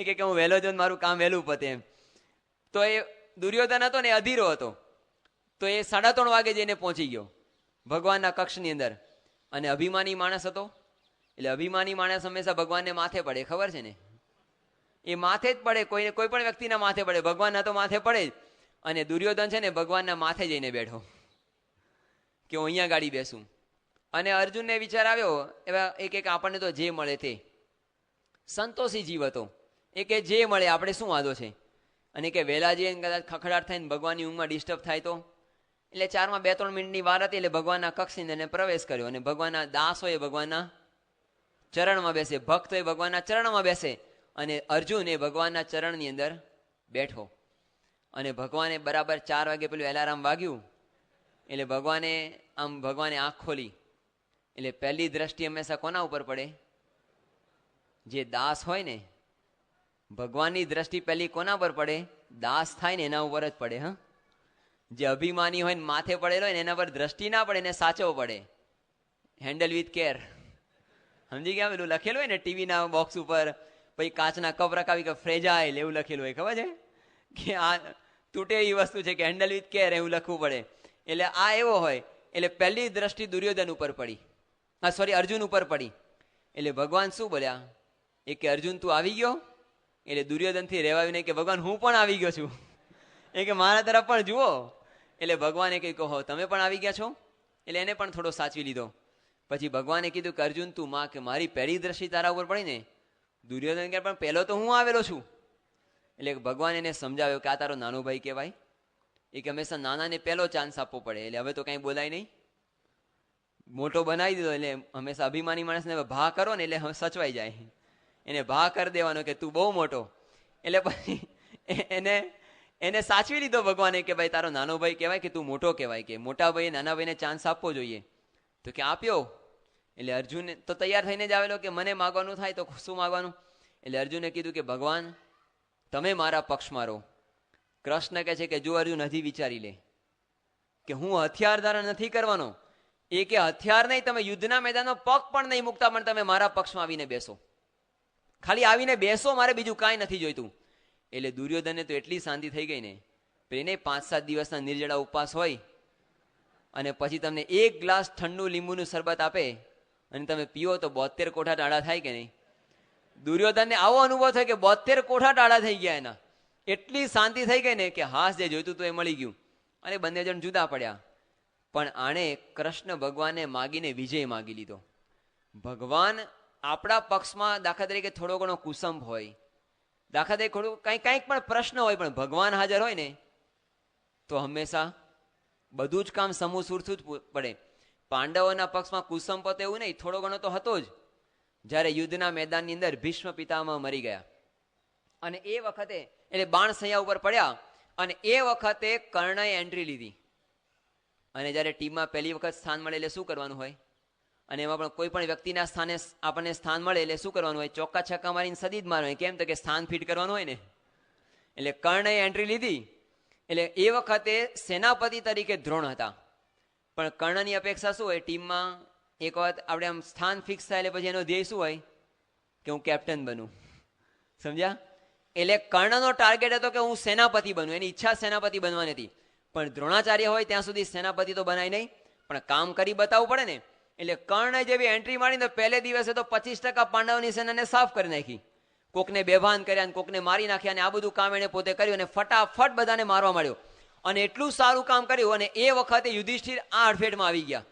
એ કે હું વહેલો જાઉં, મારું કામ વહેલું પતે એમ. તો એ દુર્યોધન હતો ને, અધીરો હતો, તો એ 3:30 વાગે જઈને પહોંચી ગયો ભગવાનના કક્ષની અંદર. અને અભિમાની માણસ હતો, એટલે અભિમાની માણસ હંમેશા ભગવાનને માથે પડે, ખબર છે ને? એ માથે જ પડે, કોઈ પણ વ્યક્તિના માથે પડે, ભગવાનના તો માથે પડે જ. અને દુર્યોધન છે ને ભગવાનના માથે જઈને બેઠો કે હું અહીંયા ગાડી બેસું. અને અર્જુનને વિચાર આવ્યો, એવા એક આપણને તો જે મળે તે, સંતોષી જીવ હતો, એ કે જે મળે આપણે શું વાંધો છે. અને કે વહેલા જઈએ કદાચ ખખડાટ થાય ને ભગવાનની ઊંઘમાં ડિસ્ટર્બ થાય તો, એટલે 4માં 2-3 મિનિટની વાર હતી. એટલે ભગવાનના કક્ષની અંદર પ્રવેશ કર્યો. અને ભગવાનના દાસોએ ભગવાનના ચરણમાં બેસે, ભક્તોએ ભગવાનના ચરણમાં બેસે. અને અર્જુન એ ભગવાનના ચરણની અંદર બેઠો. અને ભગવાને બરાબર 4 વાગે પેલું એલાર્મ વાગ્યું. એટલે ભગવાને આંખ ખોલી. એટલે પહેલી દ્રષ્ટિ હંમેશા કોના ઉપર પડે? જે દાસ હોય ને, ભગવાનની દ્રષ્ટિ પહેલી કોના પર પડે? દાસ થાય ને એના ઉપર જ પડે. હા, જે અભિમાની હોય ને માથે પડેલો હોય ને એના પર દ્રષ્ટિ ના પડે, એને સાચવો પડે. Handle with care. સમજી ગયા? પેલું લખેલું હોય ને ટીવીના બોક્સ ઉપર, પછી કાચના કપ રખાવી કે ફ્રેજાઇલ એવું લખેલું હોય, ખબર છે કે આ તૂટે એવી વસ્તુ છે, કે હેન્ડલ વિથ કેર એવું લખવું પડે. એટલે આ એવો હોય. એટલે પહેલી દ્રષ્ટિ દુર્યોધન ઉપર પડી, અર્જુન ઉપર પડી. એટલે ભગવાન શું બોલ્યા? એ કે અર્જુન તું આવી ગયો? એટલે દુર્યોધનથી રહેવાયું નહીં, કે ભગવાન હું પણ આવી ગયો છું, એ કે મારા તરફ પણ જુઓ. એટલે ભગવાને કહ્યું કહો તમે પણ આવી ગયા છો. એટલે એને પણ થોડો સાચવી લીધો. પછી ભગવાને કીધું કે અર્જુન તું માં કે મારી પહેલી દ્રષ્ટિ તારા ઉપર પડી ને. દુર્યોધન કે પણ પહેલો તો હું આવેલો છું. એટલે ભગવાન એને સમજાવ્યો કે આ તારો નાનો ભાઈ કહેવાય, એ કે હંમેશા નાનાને પહેલો ચાન્સ આપવો પડે, એટલે હવે તો કંઈ બોલાય નહીં, મોટો બનાવી દીધો. એટલે હંમેશા અભિમાની માણસને ભા કરો ને એટલે સચવાઈ જાય, એને ભા કરી દેવાનો કે તું બહુ મોટો. એટલે પછી એને સાચવી લીધો ભગવાને કે ભાઈ તારો નાનો ભાઈ કહેવાય કે તું મોટો કહેવાય, કે મોટા ભાઈએ નાના ભાઈને ચાન્સ આપવો જોઈએ. તો કે આપ્યો. એટલે અર્જુન તો તૈયાર થઈને જ આવેલો કે મને માગવાનું થાય તો શું માગવાનું. એટલે અર્જુને કીધું કે ભગવાન તમે મારા પક્ષમાં રહો. કૃષ્ણ કહે છે કે જો અર્જુન હજી વિચારી લે કે હું હથિયાર ધારણ નથી કરવાનો, એ કે હથિયાર નહીં, તમે યુદ્ધના મેદાનમાં પગ પણ નહીં મૂકતા, પણ તમે મારા પક્ષમાં આવીને બેસો, ખાલી આવીને બેસો, મારે બીજું કાંઈ નથી જોઈતું. એટલે દુર્યોધનને તો એટલી શાંતિ થઈ ગઈ ને, એને 5-7 દિવસના નિર્જળા ઉપવાસ હોય અને પછી તમને એક ગ્લાસ ઠંડુ લીંબુનું શરબત આપે અને તમે પીઓ તો 72 કોઠા ટાળા થાય કે નહીં. દુર્યોધનને આવો અનુભવ થયો કે 72 કોઠા ટાળા થઈ ગયા એના, એટલી શાંતિ થઈ ગઈ ને કે હાસ જે જોઈતું તો એ મળી ગયું અને બંને જણ જુદા પડ્યા. પણ આણે કૃષ્ણ ભગવાનને માગીને વિજય માગી લીધો. ભગવાન આપણા પક્ષમાં દાખલા તરીકે થોડો ઘણો કુસંભ હોય, દાખલા તરીકે થોડું કંઈક પણ પ્રશ્ન હોય, પણ ભગવાન હાજર હોય ને તો હંમેશા બધું જ કામ સમૂહ સુરથું જ પડે. પાંડવોના પક્ષમાં કુસંભ તો એવું નહીં, થોડો ઘણો તો હતો જ. જ્યારે યુદ્ધના મેદાનની અંદર ભીષ્મ પિતામહ મરી ગયા અને એ વખતે એટલે બાણ સૈયા ઉપર પડ્યા અને એ વખતે કર્ણએ એન્ટ્રી લીધી. અને જ્યારે ટીમમાં પહેલી વખત સ્થાન મળે એટલે શું કરવાનું હોય, અને એમાં પણ કોઈ પણ વ્યક્તિના સ્થાને આપણને સ્થાન મળે એટલે શું કરવાનું હોય, ચોક્કા છક્કા મારીને સદી જ મારવાનું. કેમ તો કે સ્થાન ફિટ કરવાનું હોય ને. એટલે કર્ણએ એન્ટ્રી લીધી. એટલે એ વખતે સેનાપતિ તરીકે દ્રોણ હતા, પણ કર્ણની અપેક્ષા શું હોય, ટીમમાં એક વખત આપણે આમ સ્થાન ફિક્સ થાય એટલે પછી એનો ધ્યેય શું હોય કે હું કેપ્ટન બનું, સમજ્યા. એટલે કર્ણનો ટાર્ગેટ હતો કે હું સેનાપતિ બનું, એની ઈચ્છા સેનાપતિ બનવાની હતી. પણ દ્રોણાચાર્ય હોય ત્યાં સુધી સેનાપતિ તો બનાય નહીં, પણ કામ કરી બતાવવું પડે ને. એટલે કર્ણ જેવી એન્ટ્રી મારી તો પહેલે દિવસે તો 25% પાંડવોની સેનાને સાફ કરી નાખી, કોકને બેભાન કર્યા અને કોકને મારી નાખ્યા, અને આ બધું કામ એને પોતે કર્યું અને ફટાફટ બધાને મારવા માંડ્યો અને એટલું સારું કામ કર્યું. અને એ વખતે યુધિષ્ઠિર આ અડફેટમાં આવી ગયા,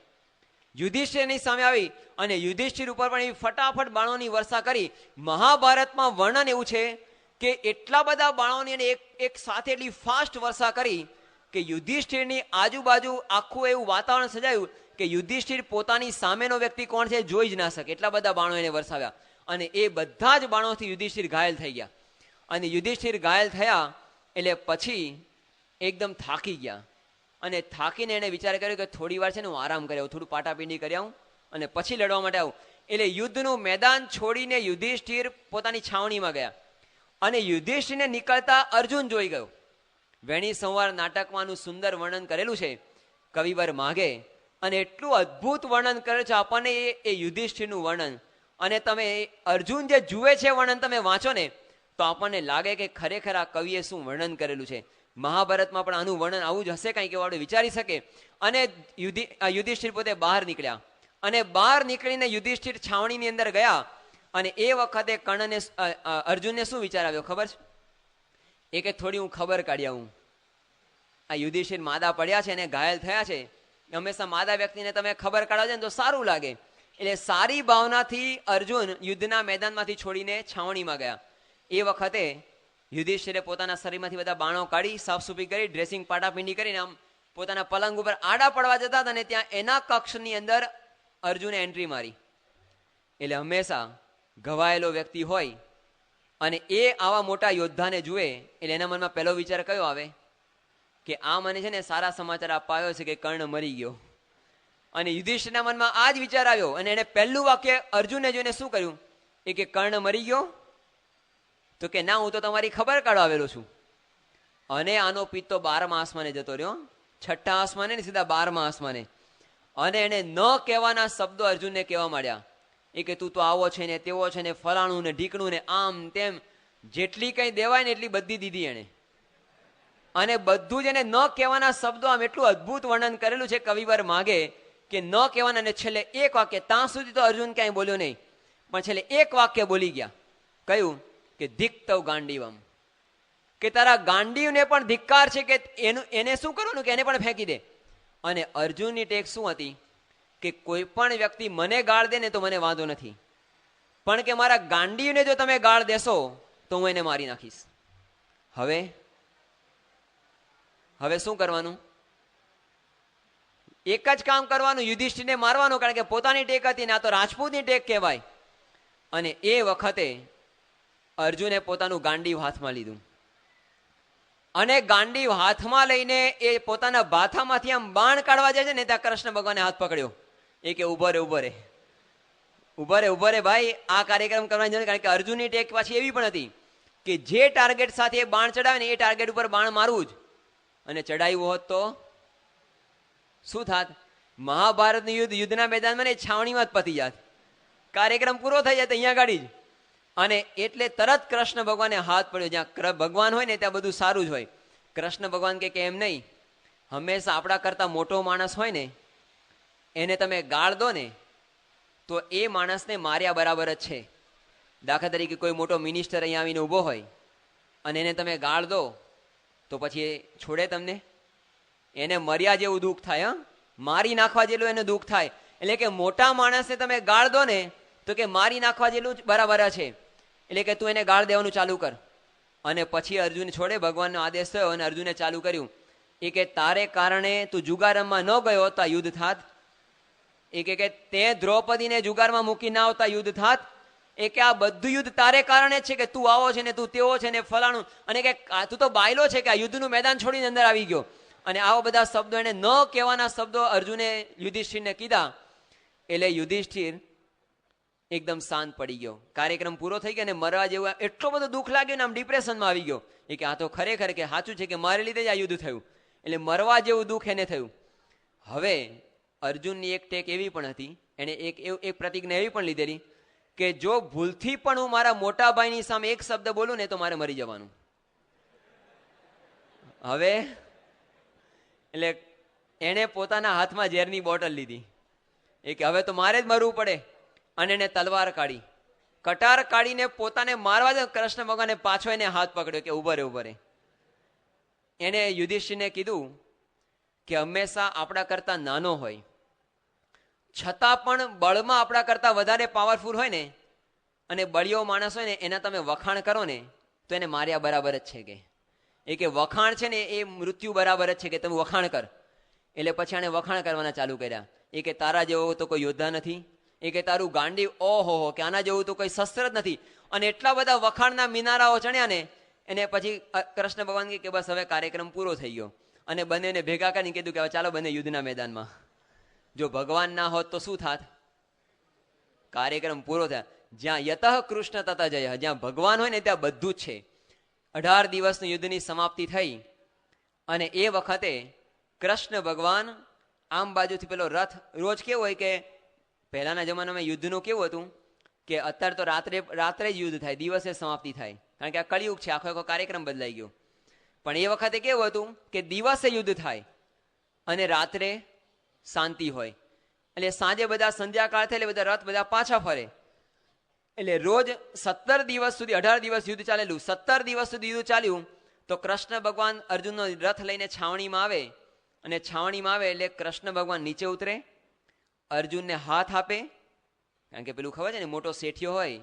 યુધિષ્ઠિરની સામે આવી અને યુધિષ્ઠિર ઉપર પણ એવી ફટાફટ બાણોની વર્ષા કરી. મહાભારતમાં વર્ણન એવું છે કે એટલા બધા બાણોની અને એક સાથે એટલી ફાસ્ટ વર્ષા કરી કે યુધિષ્ઠિરની આજુબાજુ આખું એવું વાતાવરણ સજાયું કે યુધિષ્ઠિર પોતાની સામેનો વ્યક્તિ કોણ છે જોઈ જ ના શકે, એટલા બધા બાણો એને વરસાવ્યા. અને એ બધા જ બાણોથી યુધિષ્ઠિર ઘાયલ થઈ ગયા. અને યુધિષ્ઠિર ઘાયલ થયા એટલે પછી એકદમ થાકી ગયા અને થાકીને એને વિચાર કર્યો કે થોડી વાર છે ને હું આરામ કરી આવું, થોડું પાટાપીંડી કરી આવું અને પછી લડવા માટે આવું. એટલે યુદ્ધનું મેદાન છોડીને યુધિષ્ઠિર પોતાની છાવણીમાં ગયા અને યુધિષ્ઠિરને નીકળતા અર્જુન જોઈ ગયો. વેણી સંવાર નાટકમાંનું સુંદર વર્ણન કરેલું છે કવિવર માઘે, અને એટલું અદ્ભુત વર્ણન કરે છે આપણને એ યુધિષ્ઠિરનું વર્ણન. અને તમે અર્જુન જે જુએ છે વર્ણન તમે વાંચો ને તો આપણને લાગે કે ખરેખર આ કવિએ શું વર્ણન કરેલું છે. મહાભારતમાં પણ આનું વર્ણન આવું જ હશે કંઈક, એવું આપણે વિચારી શકે. અને યુધિષ્ઠિર પોતે બહાર નીકળ્યા અને બહાર નીકળીને યુધિષ્ઠિર છાવણીની અંદર ગયા. અને એ વખતે કર્ણને અર્જુનને શું વિચાર આવ્યો ખબર છે, એ કે થોડી હું ખબર કાઢી આવું. આ યુધિષ્ઠિર માદા પડ્યા છે અને ઘાયલ થયા છે, હંમેશા માદા વ્યક્તિને તમે ખબર કાઢો છો ને તો સારું લાગે. એટલે સારી ભાવનાથી અર્જુન યુદ્ધના મેદાનમાંથી છોડીને છાવણીમાં ગયા. એ વખતે યુધિષ્ઠિરે પોતાના શરીરમાંથી બધા બાણો કાઢી સાફસૂફી કરી, ડ્રેસિંગ પાટાપીંડી કરીને આમ પોતાના પલંગ ઉપર આડા પડવા જતા હતા અને ત્યાં એના કક્ષની અંદર અર્જુને એન્ટ્રી મારી. એટલે હંમેશા ઘવાયેલો વ્યક્તિ હોય અને એ આવા મોટા યોદ્ધાને જુએ એટલે એના મનમાં પહેલો વિચાર કયો આવે કે આ મને છે ને સારા સમાચાર આપવા આવ્યો છે કે કર્ણ મરી ગયો. અને યુધિષ્ઠિરના મનમાં આ જ વિચાર આવ્યો અને એને પહેલું વાક્ય અર્જુનને જોઈને શું કર્યું, એ કે કર્ણ મરી ગયો, તો કે ના હું તો તમારી ખબર કાઢવા આવેલો છું. અને આનો પિત્ત તો 12મા આસમાને જતો રહ્યો, 6ઠ્ઠા આસમાને ને સીધા 12મા આસમાને. અને એને ન કહેવાના શબ્દો અર્જુનને કહેવા માંડ્યા, એ કે તું તો આવો છે ને તેવો છે ને ફલાણું ને ઢીકણું ને આમ તેમ, જેટલી કંઈ દેવાય ને એટલી બધી દીધી એને. અને બધું જ એને ન કહેવાના શબ્દો આમ એટલું અદ્ભુત વર્ણન કરેલું છે કવિવર માગે કે ન કહેવાના. અને છેલ્લે એક વાક્ય, ત્યાં સુધી તો અર્જુન ક્યાંય બોલ્યો નહીં, પણ છેલ્લે એક વાક્ય બોલી ગયા, કયું કે ધિક્તવ ગાંડીવમ, કે તારા ગાંડીવને પણ ધિક્કાર છે કે એને શું કરવાનું કે એને પણ ફેંકી દે. અને અર્જુનની ટેક શું હતી કે કોઈ પણ વ્યક્તિ મને ગાળ દે ને તો મને વાંધો નથી, પણ કે મારા ગાંડીને જો તમે ગાળ દેશો તો હું એને મારી નાખીશ. હવે હવે શું કરવાનું? એક જ કામ કરવાનું, યુધિષ્ઠિરને મારવાનું, કારણ કે પોતાની ટેક હતી ને આ તો રાજપૂતની ટેક કહેવાય. અને એ વખતે અર્જુને પોતાનું ગાંડીવ હાથમાં લીધું અને ગાંડીવ હાથમાં લઈને એ પોતાના ભાથામાંથી આમ બાણ કાઢવા જાય છે ને ત્યાં કૃષ્ણ ભગવાને હાથ પકડ્યો. એ કે ઉભો રે ઉભો રે ઉભો રે ભાઈ, આ કાર્યક્રમ કરવાની જરૂર, કારણ કે અર્જુનની ટેક પાછી એવી પણ હતી કે જે ટાર્ગેટ સાથે એ બાણ ચડાવે ને એ ટાર્ગેટ ઉપર બાણ મારવું જ, અને ચડાવ્યું હોત તો શું થાત? મહાભારતનું યુદ્ધના મેદાનમાં ને છાવણીમાં જ પતી જાત, કાર્યક્રમ પૂરો થઈ જાય અહીંયા ગાડી જ. અને એટલે તરત કૃષ્ણ ભગવાને હાથ પડ્યો. જ્યાં ભગવાન હોય ને ત્યાં બધું સારું જ હોય. કૃષ્ણ ભગવાન કે એમ નહીં, હંમેશા આપણા કરતા મોટો માણસ હોય ને એને તમે ગાળ દો ને તો એ માણસને માર્યા બરાબર જ છે. દાખલા તરીકે કોઈ મોટો મિનિસ્ટર અહીંયા આવીને ઊભો હોય અને એને તમે ગાળ દો તો પછી એ છોડે તમને? એને મર્યા જેવું દુઃખ થાય, મારી નાખવા જેટલું એને દુઃખ થાય. એટલે કે મોટા માણસને તમે ગાળ દો ને તો કે મારી નાખવા જેટલું જ બરાબર છે. એટલે કે તું એને ગાળ દેવાનું ચાલુ કર. અને પછી અર્જુન છોડે, ભગવાનનો આદેશ થયો અને અર્જુને ચાલુ કર્યું. એ કે તારે કારણે તું જુગારમાં ન ગયો તો યુદ્ધ થાત. એ કે તે દ્રૌપદીને જુગારમાં મૂકી ના આવતા યુદ્ધ થાત. એ કે આ બધું યુદ્ધ તારે કારણે છે કે તું આવો છે ને તું તેવો છે ને ફલાણું, અને કે તું તો બાયલો છે કે આ યુદ્ધનું મેદાન છોડીને અંદર આવી ગયો. અને આવા બધા શબ્દો એને ન કહેવાના શબ્દો અર્જુને યુધિષ્ઠિરને કીધા. એટલે યુધિષ્ઠિર એકદમ શાંત પડી ગયો. કાર્યક્રમ પૂરો થઈ ગયો અને મરવા જેવું એટલો બધો દુઃખ લાગ્યો ને આમ ડિપ્રેશનમાં આવી ગયો. એ કે આ તો ખરેખર કે સાચું છે કે મારે લીધે જ આ યુદ્ધ થયું. એટલે મરવા જેવું દુઃખ એને થયું. હવે અર્જુનની એક ટેક એવી પણ હતી, એને એક પ્રતિજ્ઞા એવી પણ લીધેલી કે જો ભૂલથી પણ હું મારા મોટા ભાઈની સામે એક શબ્દ બોલું ને તો મારે મરી જવાનું. હવે એટલે એને પોતાના હાથમાં ઝેરની બોટલ લીધી. એ કે હવે તો મારે જ મરવું પડે. અને એને તલવાર કાઢી, કટાર કાઢીને પોતાને મારવા દે. કૃષ્ણ ભગવાને પાછો એને હાથ પકડ્યો કે ઉભો રે. એને યુધિષ્ઠિરને કીધું કે હંમેશા આપણા કરતા નાનો હોય છતાં પણ બળમાં આપણા કરતા વધારે પાવરફુલ હોય ને અને બળિયો માણસ હોય ને એના તમે વખાણ કરો ને તો એને માર્યા બરાબર જ છે. કે એ કે વખાણ છે ને એ મૃત્યુ બરાબર જ છે, કે તમે વખાણ કર. એટલે પછી આને વખાણ કરવાના ચાલુ કર્યા. એ કે તારા જેવો તો કોઈ યોદ્ધા નથી. એ કે તારું ગાંડી ઓહો કે આના જેવું તો કોઈ શસ્ત્ર જ નથી. અને એટલા બધા વખાણના મિનારાઓ ચણ્યા ને એને પછી કૃષ્ણ ભગવાન કે બસ હવે કાર્યક્રમ પૂરો થઈ ગયો. અને બંનેને ભેગા કરીને કીધું કે હવે ચાલો બંને યુદ્ધના મેદાનમાં. જો ભગવાન ના હોત તો શું થાત? કાર્યક્રમ પૂરો થાય. જ્યાં યતઃ કૃષ્ણ તથા જય, જ્યાં ભગવાન હોય ને ત્યાં બધું જ છે. 18 દિવસની યુદ્ધની સમાપ્તિ થઈ અને એ વખતે કૃષ્ણ ભગવાન આમ બાજુથી પેલો રથ, રોજ કેવું હોય કે પહેલાના જમાનામાં યુદ્ધનું કેવું હતું કે અત્યારે તો રાત્રે જ યુદ્ધ થાય, દિવસે સમાપ્તિ થાય, કારણ કે આ કળિયુગ છે, આખો કાર્યક્રમ બદલાઈ ગયો. પણ એ વખતે કેવું હતું કે દિવસે યુદ્ધ થાય અને રાત્રે શાંતિ હોય. એટલે સાંજે બધા સંધ્યાકાળ થાય એટલે બધા રથ બધા પાછા ફરે. એટલે રોજ 17 દિવસ સુધી, 18 દિવસ યુદ્ધ ચાલેલું. 17 દિવસ સુધી યુદ્ધ ચાલ્યું તો કૃષ્ણ ભગવાન અર્જુનનો રથ લઈને છાવણીમાં આવે. અને છાવણીમાં આવે એટલે કૃષ્ણ ભગવાન નીચે ઉતરે, અર્જુનને હાથ આપે. કારણ કે પેલું ખબર છે ને, મોટો શેઠિયો હોય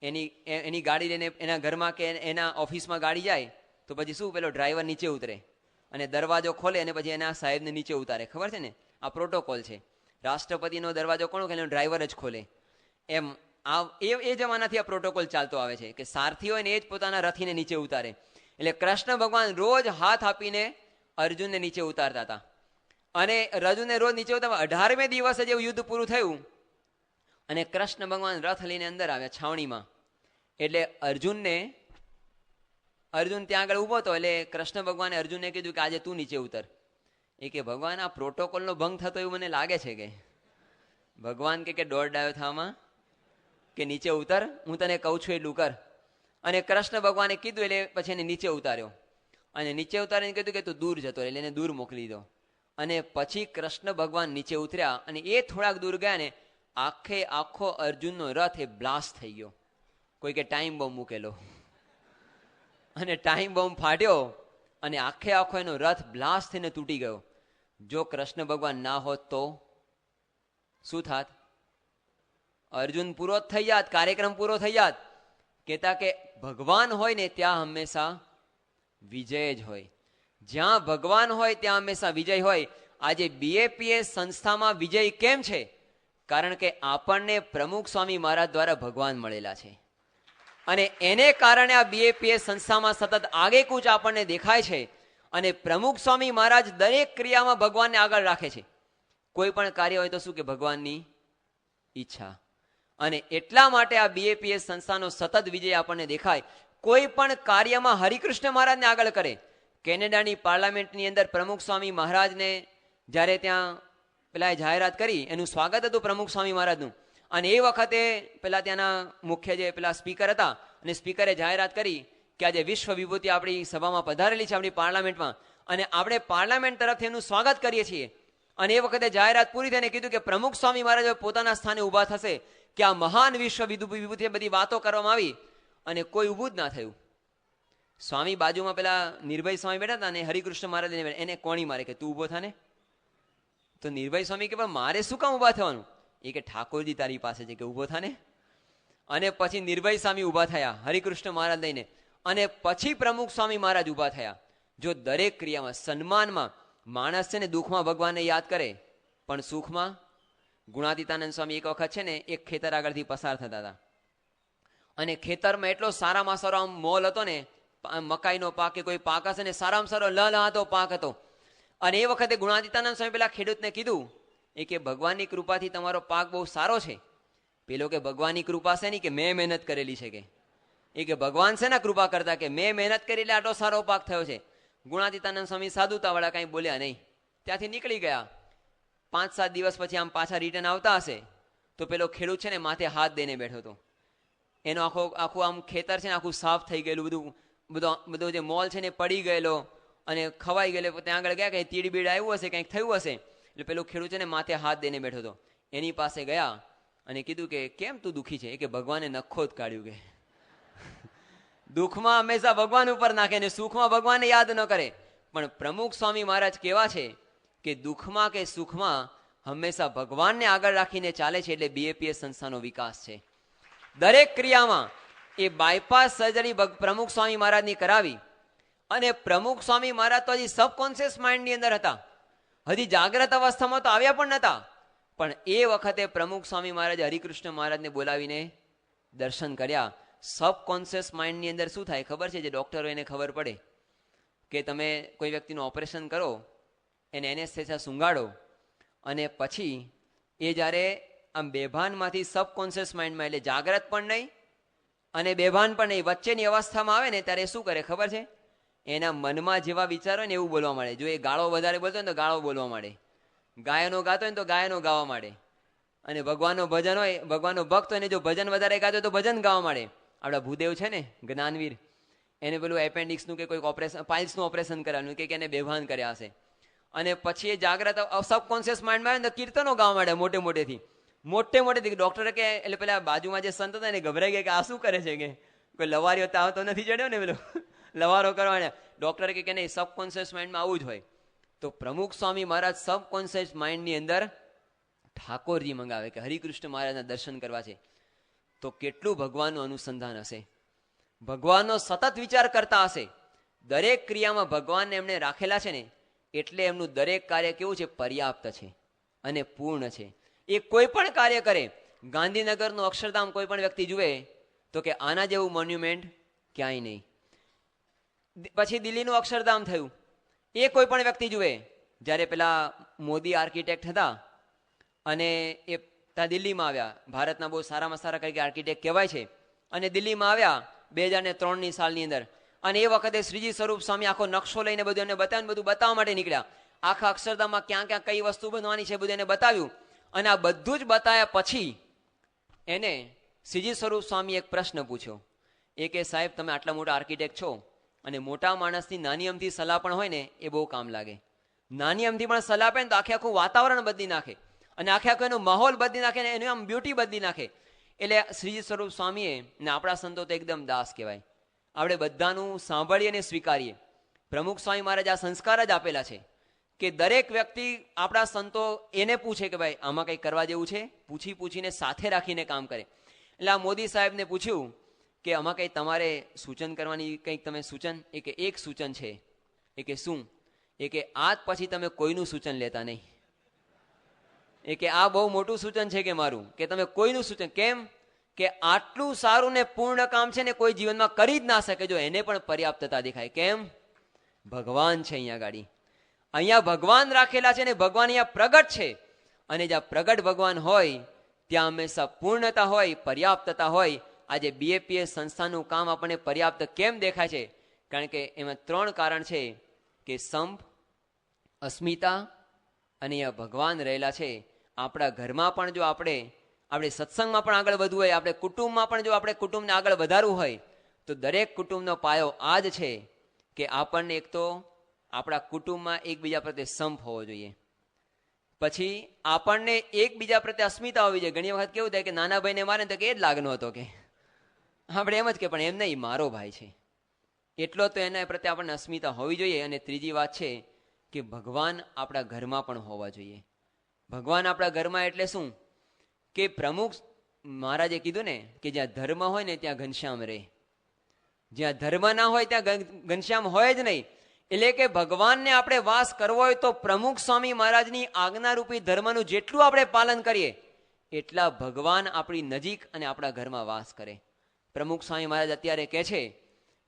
એની ગાડી લઈને એના ઘરમાં કે એના ઓફિસમાં ગાડી જાય તો પછી શું, પેલો ડ્રાઈવર નીચે ઉતરે અને દરવાજો ખોલે અને પછી એના સાહેબને નીચે ઉતારે. ખબર છે ને, આ પ્રોટોકોલ છે. રાષ્ટ્રપતિનો દરવાજો કોણ ખોલે? ડ્રાઈવર જ ખોલે. એમ એ જમાનાથી આ પ્રોટોકોલ ચાલતો આવે છે કે સારથી હોય ને એ જ પોતાના રથીને નીચે ઉતારે. એટલે કૃષ્ણ ભગવાન રોજ હાથ આપીને અર્જુનને નીચે ઉતારતા હતા. અને અર્જુનને રોજ નીચે ઉતારવા 18મે દિવસે જેવું યુદ્ધ પૂરું થયું અને કૃષ્ણ ભગવાન રથ લઈને અંદર આવ્યા છાવણીમાં. એટલે અર્જુન ત્યાં આગળ ઊભો હતો. એટલે કૃષ્ણ ભગવાને અર્જુનને કીધું કે આજે તું નીચે ઉતર. એ કે ભગવાન આ પ્રોટોકોલનો ભંગ થતો એવું મને લાગે છે. કે ભગવાન કે દોડાયો થામાં કે નીચે ઉતર, હું તને કહું છું એટલું કર. અને કૃષ્ણ ભગવાને કીધું એટલે પછી એને નીચે ઉતાર્યો. અને નીચે ઉતારીને કીધું કે તું દૂર જતો, એટલે એને દૂર મોકલી દો. અને પછી કૃષ્ણ ભગવાન નીચે ઉતર્યા અને એ થોડાક દૂર ગયા ને આખો અર્જુનનો રથ એ બ્લાસ્ટ થઈ ગયો. કોઈ કે ટાઈમ બોમ્બ મૂકેલો અને ટાઈમ બોમ્બ ફાટ્યો અને આખો એનો રથ બ્લાસ્ટ થઈને તૂટી ગયો. જો કૃષ્ણ ભગવાન ના હોત તો શું થાત? અર્જુન પૂરો જ થઈ જાત, કાર્યક્રમ પૂરો થઈ જાત. કહેતા કે ભગવાન હોય ને ત્યાં હંમેશા વિજય જ હોય. જ્યાં ભગવાન હોય ત્યાં હંમેશા વિજય હોય. આજે બીએપીએસ સંસ્થામાં વિજય કેમ છે? કારણ કે આપણને પ્રમુખ સ્વામી મહારાજ દ્વારા ભગવાન મળેલા છે, અને એને કારણે આ બીએપીએસ સંસ્થામાં સતત આગેકૂચ આપણને દેખાય છે. અને પ્રમુખ સ્વામી મહારાજ દરેક ક્રિયામાં ભગવાનને આગળ રાખે છે. કોઈ પણ કાર્ય હોય તો શું કે ભગવાનની ઈચ્છા. અને એટલા માટે આ બીએપીએસ સંસ્થાનો સતત વિજય આપણને દેખાય. કોઈ પણ કાર્યમાં હરિકૃષ્ણ મહારાજને આગળ કરે. કેનેડાની પાર્લામેન્ટની અંદર પ્રમુખ સ્વામી મહારાજને જ્યારે ત્યાં પેલા જાહેરાત કરી, એનું સ્વાગત હતું પ્રમુખ સ્વામી મહારાજનું. અને એ વખતે પેલા ત્યાંના મુખ્ય જે પેલા સ્પીકર હતા, અને સ્પીકરે જાહેરાત કરી કે આજે વિશ્વ વિભૂતિ આપણી સભામાં પધારેલી છે, આપણી પાર્લામેન્ટમાં, અને આપણે પાર્લામેન્ટ તરફથી એનું સ્વાગત કરીએ છીએ. અને એ વખતે જાહેરાત પૂરી થઈને કીધું કે પ્રમુખ સ્વામી મહારાજ પોતાના સ્થાને ઊભા થશે, કે આ મહાન વિશ્વ વિભૂતિ બધી વાતો કરવામાં આવી, અને કોઈ ઊભું જ ના થયું. સ્વામી બાજુમાં પેલા નિર્ભય સ્વામી બેઠા હતા, અને હરિકૃષ્ણ મહારાજ એને કોણી મારે કે તું ઊભો થાને. તો નિર્ભય સ્વામી કે મારે શું કામ ઊભા થવાનું? એ કે ઠાકોરજી તારી પાસે છે, કે ઊભો થાને. અને પછી નિર્ભય સ્વામી ઊભા થયા હરિકૃષ્ણ મહારાજ લઈને, અને પછી પ્રમુખ સ્વામી મહારાજ ઊભા થયા. જો દરેક ક્રિયામાં સન્માનમાં માણસ છે ને દુઃખમાં ભગવાનને યાદ કરે, પણ સુખમાં. ગુણાતીતાનંદ સ્વામી એક વખત છે ને એક ખેતર આગળથી પસાર થતા હતા, અને ખેતરમાં એટલો સારામાં સારો આમ મોલ હતો ને, મકાઈનો પાક કે કોઈ પાક હશે ને, સારામાં સારો લહલહાતો પાક હતો. અને એ વખતે ગુણાતીતાનંદ સ્વામી પેલા ખેડૂતને કીધું, એ કે ભગવાનની કૃપાથી તમારો પાક બહુ સારો છે. પેલો કે ભગવાનની કૃપા છે નહીં, કે મેં મહેનત કરેલી છે. કે એ કે ભગવાન છે ને કૃપા કરતા, કે મેં મહેનત કરી એટલે આટલો સારો પાક થયો છે. ગુણાતીતાનંદ સ્વામી સાધુતાવાળા કાંઈ બોલ્યા નહીં, ત્યાંથી નીકળી ગયા. 5-7 દિવસ પછી આમ પાછા રિટર્ન આવતા હશે, તો પેલો ખેડૂત છે ને માથે હાથ દઈને બેઠો હતો. એનો આખું આમ ખેતર છે ને આખું સાફ થઈ ગયેલું, બધો જે મોલ છે ને પડી ગયેલો અને ખવાઈ ગયેલો. ત્યાં આગળ ગયા કે તીડ બીડ આવ્યું હશે, કંઈક થયું હશે. એટલે પેલો ખેડૂત છે ને માથે હાથ દઈને બેઠો હતો. એની પાસે ગયા અને કીધું કે કેમ તું દુઃખી છે? કે ભગવાને નખો જ કાઢ્યું. કે દુઃખમાં હંમેશા ભગવાન ઉપર નાખે ને સુખમાં ભગવાનને યાદ ન કરે. પણ પ્રમુખ સ્વામી મહારાજ કેવા છે કે દુઃખમાં કે સુખમાં હંમેશા ભગવાનને આગળ રાખીને ચાલે છે. એટલે બીએપીએસ સંસ્થાનો વિકાસ છે. દરેક ક્રિયામાં એ બાયપાસ સર્જરી પ્રમુખ સ્વામી મહારાજની કરાવી. અને પ્રમુખ સ્વામી મહારાજ તો હજી સબકોન્શિયસ માઇન્ડની અંદર હતા, હજી જાગ્રત અવસ્થામાં તો આવ્યા પણ નહોતા. પણ એ વખતે પ્રમુખ સ્વામી મહારાજે હરિકૃષ્ણ મહારાજને બોલાવીને દર્શન કર્યા. સબકોન્શિયસ માઇન્ડની અંદર શું થાય ખબર છે? જે ડૉક્ટરો એને ખબર પડે કે તમે કોઈ વ્યક્તિનું ઓપરેશન કરો, એને એનેસ્થેસિયા સૂંઘાડો, અને પછી એ જ્યારે આમ બેભાનમાંથી સબકોન્શિયસ માઇન્ડમાં, એટલે જાગ્રત પણ નહીં અને બેભાન પણ નહીં, વચ્ચેની અવસ્થામાં આવે ને ત્યારે શું કરે ખબર છે? એના મનમાં જેવા વિચારો ને એવું બોલવા માંડે. જો એ ગાળો વધારે બોલતો હોય ને તો ગાળો બોલવા માંડે, ગાયનો ગાતો હોય ને તો ગાયનો ગાવા માંડે, અને ભગવાનનો ભજન હોય, ભગવાનનો ભક્ત હોય ને જો ભજન વધારે ગાતો હોય તો ભજન ગાવા માંડે. આપણા ભૂદેવ છે ને જ્ઞાનવીર, એને પેલું એપેન્ડિક્સનું કે કોઈક ઓપરેશન, પાઇલ્સનું ઓપરેશન કરાવ્યું કે એને બેભાન કર્યા હશે. અને પછી એ જાગ્રત સબકોન્શિયસ માઇન્ડમાં આવે ને તો કીર્તનો ગાવા માંડે મોટેથી. ડૉક્ટરે કે એટલે પેલા બાજુમાં જે સંત હતા ને ગભરાઈ ગયા કે આ શું કરે છે, કે કોઈ લવારીઓ તાવ તો નથી ચડ્યો ને પેલો લવારો કરવાને. ડૉક્ટરે કે નહીં, સબકોન્શિયસ માઇન્ડમાં આવું જ હોય. તો પ્રમુખ સ્વામી મહારાજ સબકોન્શિયસ માઇન્ડની અંદર ઠાકોરજી મંગાવે કે હરિકૃષ્ણ મહારાજના દર્શન કરવા છે. તો કેટલું ભગવાનનું અનુસંધાન હશે, ભગવાનનો સતત વિચાર કરતા હશે. દરેક ક્રિયામાં ભગવાનને એમણે રાખેલા છે ને, એટલે એમનું દરેક કાર્ય કેવું છે? પર્યાપ્ત છે અને પૂર્ણ છે. એ કોઈ પણ કાર્ય કરે. ગાંધીનગરનું અક્ષરધામ કોઈ પણ વ્યક્તિ જુએ તો કે આના જેવું મોન્યુમેન્ટ ક્યાંય નહીં. પછી દિલ્હીનું અક્ષરધામ થયું, એ કોઈ પણ વ્યક્તિ જુએ. જ્યારે પેલા મોદી આર્કિટેક્ટ હતા અને એ ત્યાં દિલ્હીમાં આવ્યા, ભારતના બહુ સારામાં સારા કંઈક આર્કિટેક્ટ કહેવાય છે, અને દિલ્હીમાં આવ્યા 2003ની સાલની અંદર. અને એ વખતે શ્રીજી સ્વરૂપ સ્વામી આખો નકશો લઈને બધું એમને બતાવ્યું, બધું બતાવવા માટે નીકળ્યા. આખા અક્ષરધામમાં ક્યાં ક્યાં કઈ વસ્તુ બનવાની છે બધું એને બતાવ્યું. અને આ બધું જ બતાવ્યા પછી એને શ્રીજી સ્વરૂપ સ્વામી એક પ્રશ્ન પૂછ્યો. એ કે સાહેબ, તમે આટલા મોટા આર્કિટેક્ટ છો, અને મોટા માણસની નાની અમથી સલાહ પણ હોય ને એ બહુ કામ લાગે. નાની અમથી પણ સલાહ આપે ને તો આખે આખું વાતાવરણ બદલી નાખે, અને આખે આખો એનો માહોલ બદલી નાખે, ને એનું આમ બ્યુટી બદલી નાખે. એટલે શ્રીજી સ્વરૂપ સ્વામીએ ને આપણા સંતો તો એકદમ દાસ કહેવાય, આપણે બધાનું સાંભળીએ અને સ્વીકારીએ. પ્રમુખ સ્વામી મહારાજ આ સંસ્કાર જ આપેલા છે કે દરેક વ્યક્તિ આપણા સંતો એને પૂછે કે ભાઈ આમાં કંઈ કરવા જેવું છે, પૂછીને સાથે રાખીને કામ કરે. એટલે આ મોદી સાહેબને પૂછ્યું કે આમાં કંઈ તમારે સૂચન કરવાની કંઈક તમે સૂચન, એ કે એક સૂચન છે. એ કે શું? એ કે આજ પછી તમે કોઈનું સૂચન લેતા નહીં. એ કે આ બહુ મોટું સૂચન છે કે મારું, કે તમે કોઈનું સૂચન. કેમ? કે આટલું સારું ને પૂર્ણ કામ છે ને કોઈ જીવનમાં કરી જ ના શકે જો એને પણ પર્યાપ્તતા દેખાય. કેમ? ભગવાન છે અહીંયા ગાડી, અહીંયા ભગવાન રાખેલા છે ને ભગવાન અહીંયા પ્રગટ છે. અને જ્યાં પ્રગટ ભગવાન હોય ત્યાં હંમેશા પૂર્ણતા હોય, પર્યાપ્તતા હોય. આજે બીએપીએસ સંસ્થાનું કામ આપણને પર્યાપ્ત કેમ દેખાય છે? કારણ કે એમાં 3 કારણ છે કે સંપ, અસ્મિતા અને અહીંયા ભગવાન રહેલા છે. આપણા ઘરમાં પણ જો આપણે સત્સંગમાં પણ આગળ વધવું હોય, આપણે કુટુંબમાં પણ જો આપણે કુટુંબને આગળ વધારવું હોય તો દરેક કુટુંબનો પાયો આ જ છે કે આપણને એક તો આપણા કુટુંબમાં એકબીજા પ્રત્યે સંપ હોવો જોઈએ. પછી આપણને એકબીજા પ્રત્યે અસ્મિતા હોવી જોઈએ. ઘણી વખત કેવું થાય કે નાના ભાઈને મારે તો કે એ જ લાગનો હતો, કે આપણે એમ જ કે પણ એમ નહીં, મારો ભાઈ છે એટલો તો એના પ્રત્યે આપણને અસ્મિતા હોવી જોઈએ. અને ત્રીજી વાત છે કે ભગવાન આપણા ઘરમાં પણ હોવા જોઈએ. ભગવાન આપણા ઘરમાં એટલે શું? કે પ્રમુખ મહારાજે કીધું ને કે જ્યાં ધર્મ હોય ને ત્યાં ઘનશ્યામ રહે, જ્યાં ધર્મ ના હોય ત્યાં ઘનશ્યામ હોય જ નહીં. એટલે કે ભગવાનને આપણે વાસ કરવો હોય તો પ્રમુખ સ્વામી મહારાજની આજ્ઞારૂપી ધર્મનું જેટલું આપણે પાલન કરીએ એટલા ભગવાન આપણી નજીક અને આપણા ઘરમાં વાસ કરે. પ્રમુખ સ્વામી મહારાજ અત્યારે કહે છે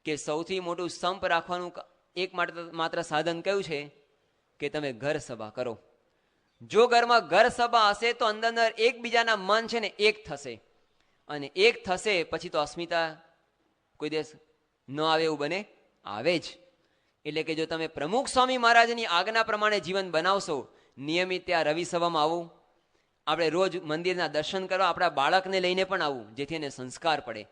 કે સૌથી મોટું સંપ રાખવાનું એક માત્ર સાધન કયું છે? કે તમે ઘર સભા કરો. જો ઘરમાં ઘર સભા હશે તો અંદર એકબીજાના મન છે ને એક થશે, અને એક થશે પછી તો અસ્મિતા કોઈ દિવસ ન આવે એવું બને? આવે જ. એટલે કે જો તમે પ્રમુખ સ્વામી મહારાજની આજ્ઞા પ્રમાણે જીવન બનાવશો, નિયમિત ત્યાં રવિ સભામાં આવું, આપણે રોજ મંદિરના દર્શન કરવા આપણા બાળકને લઈને પણ આવું જેથી એને સંસ્કાર પડે.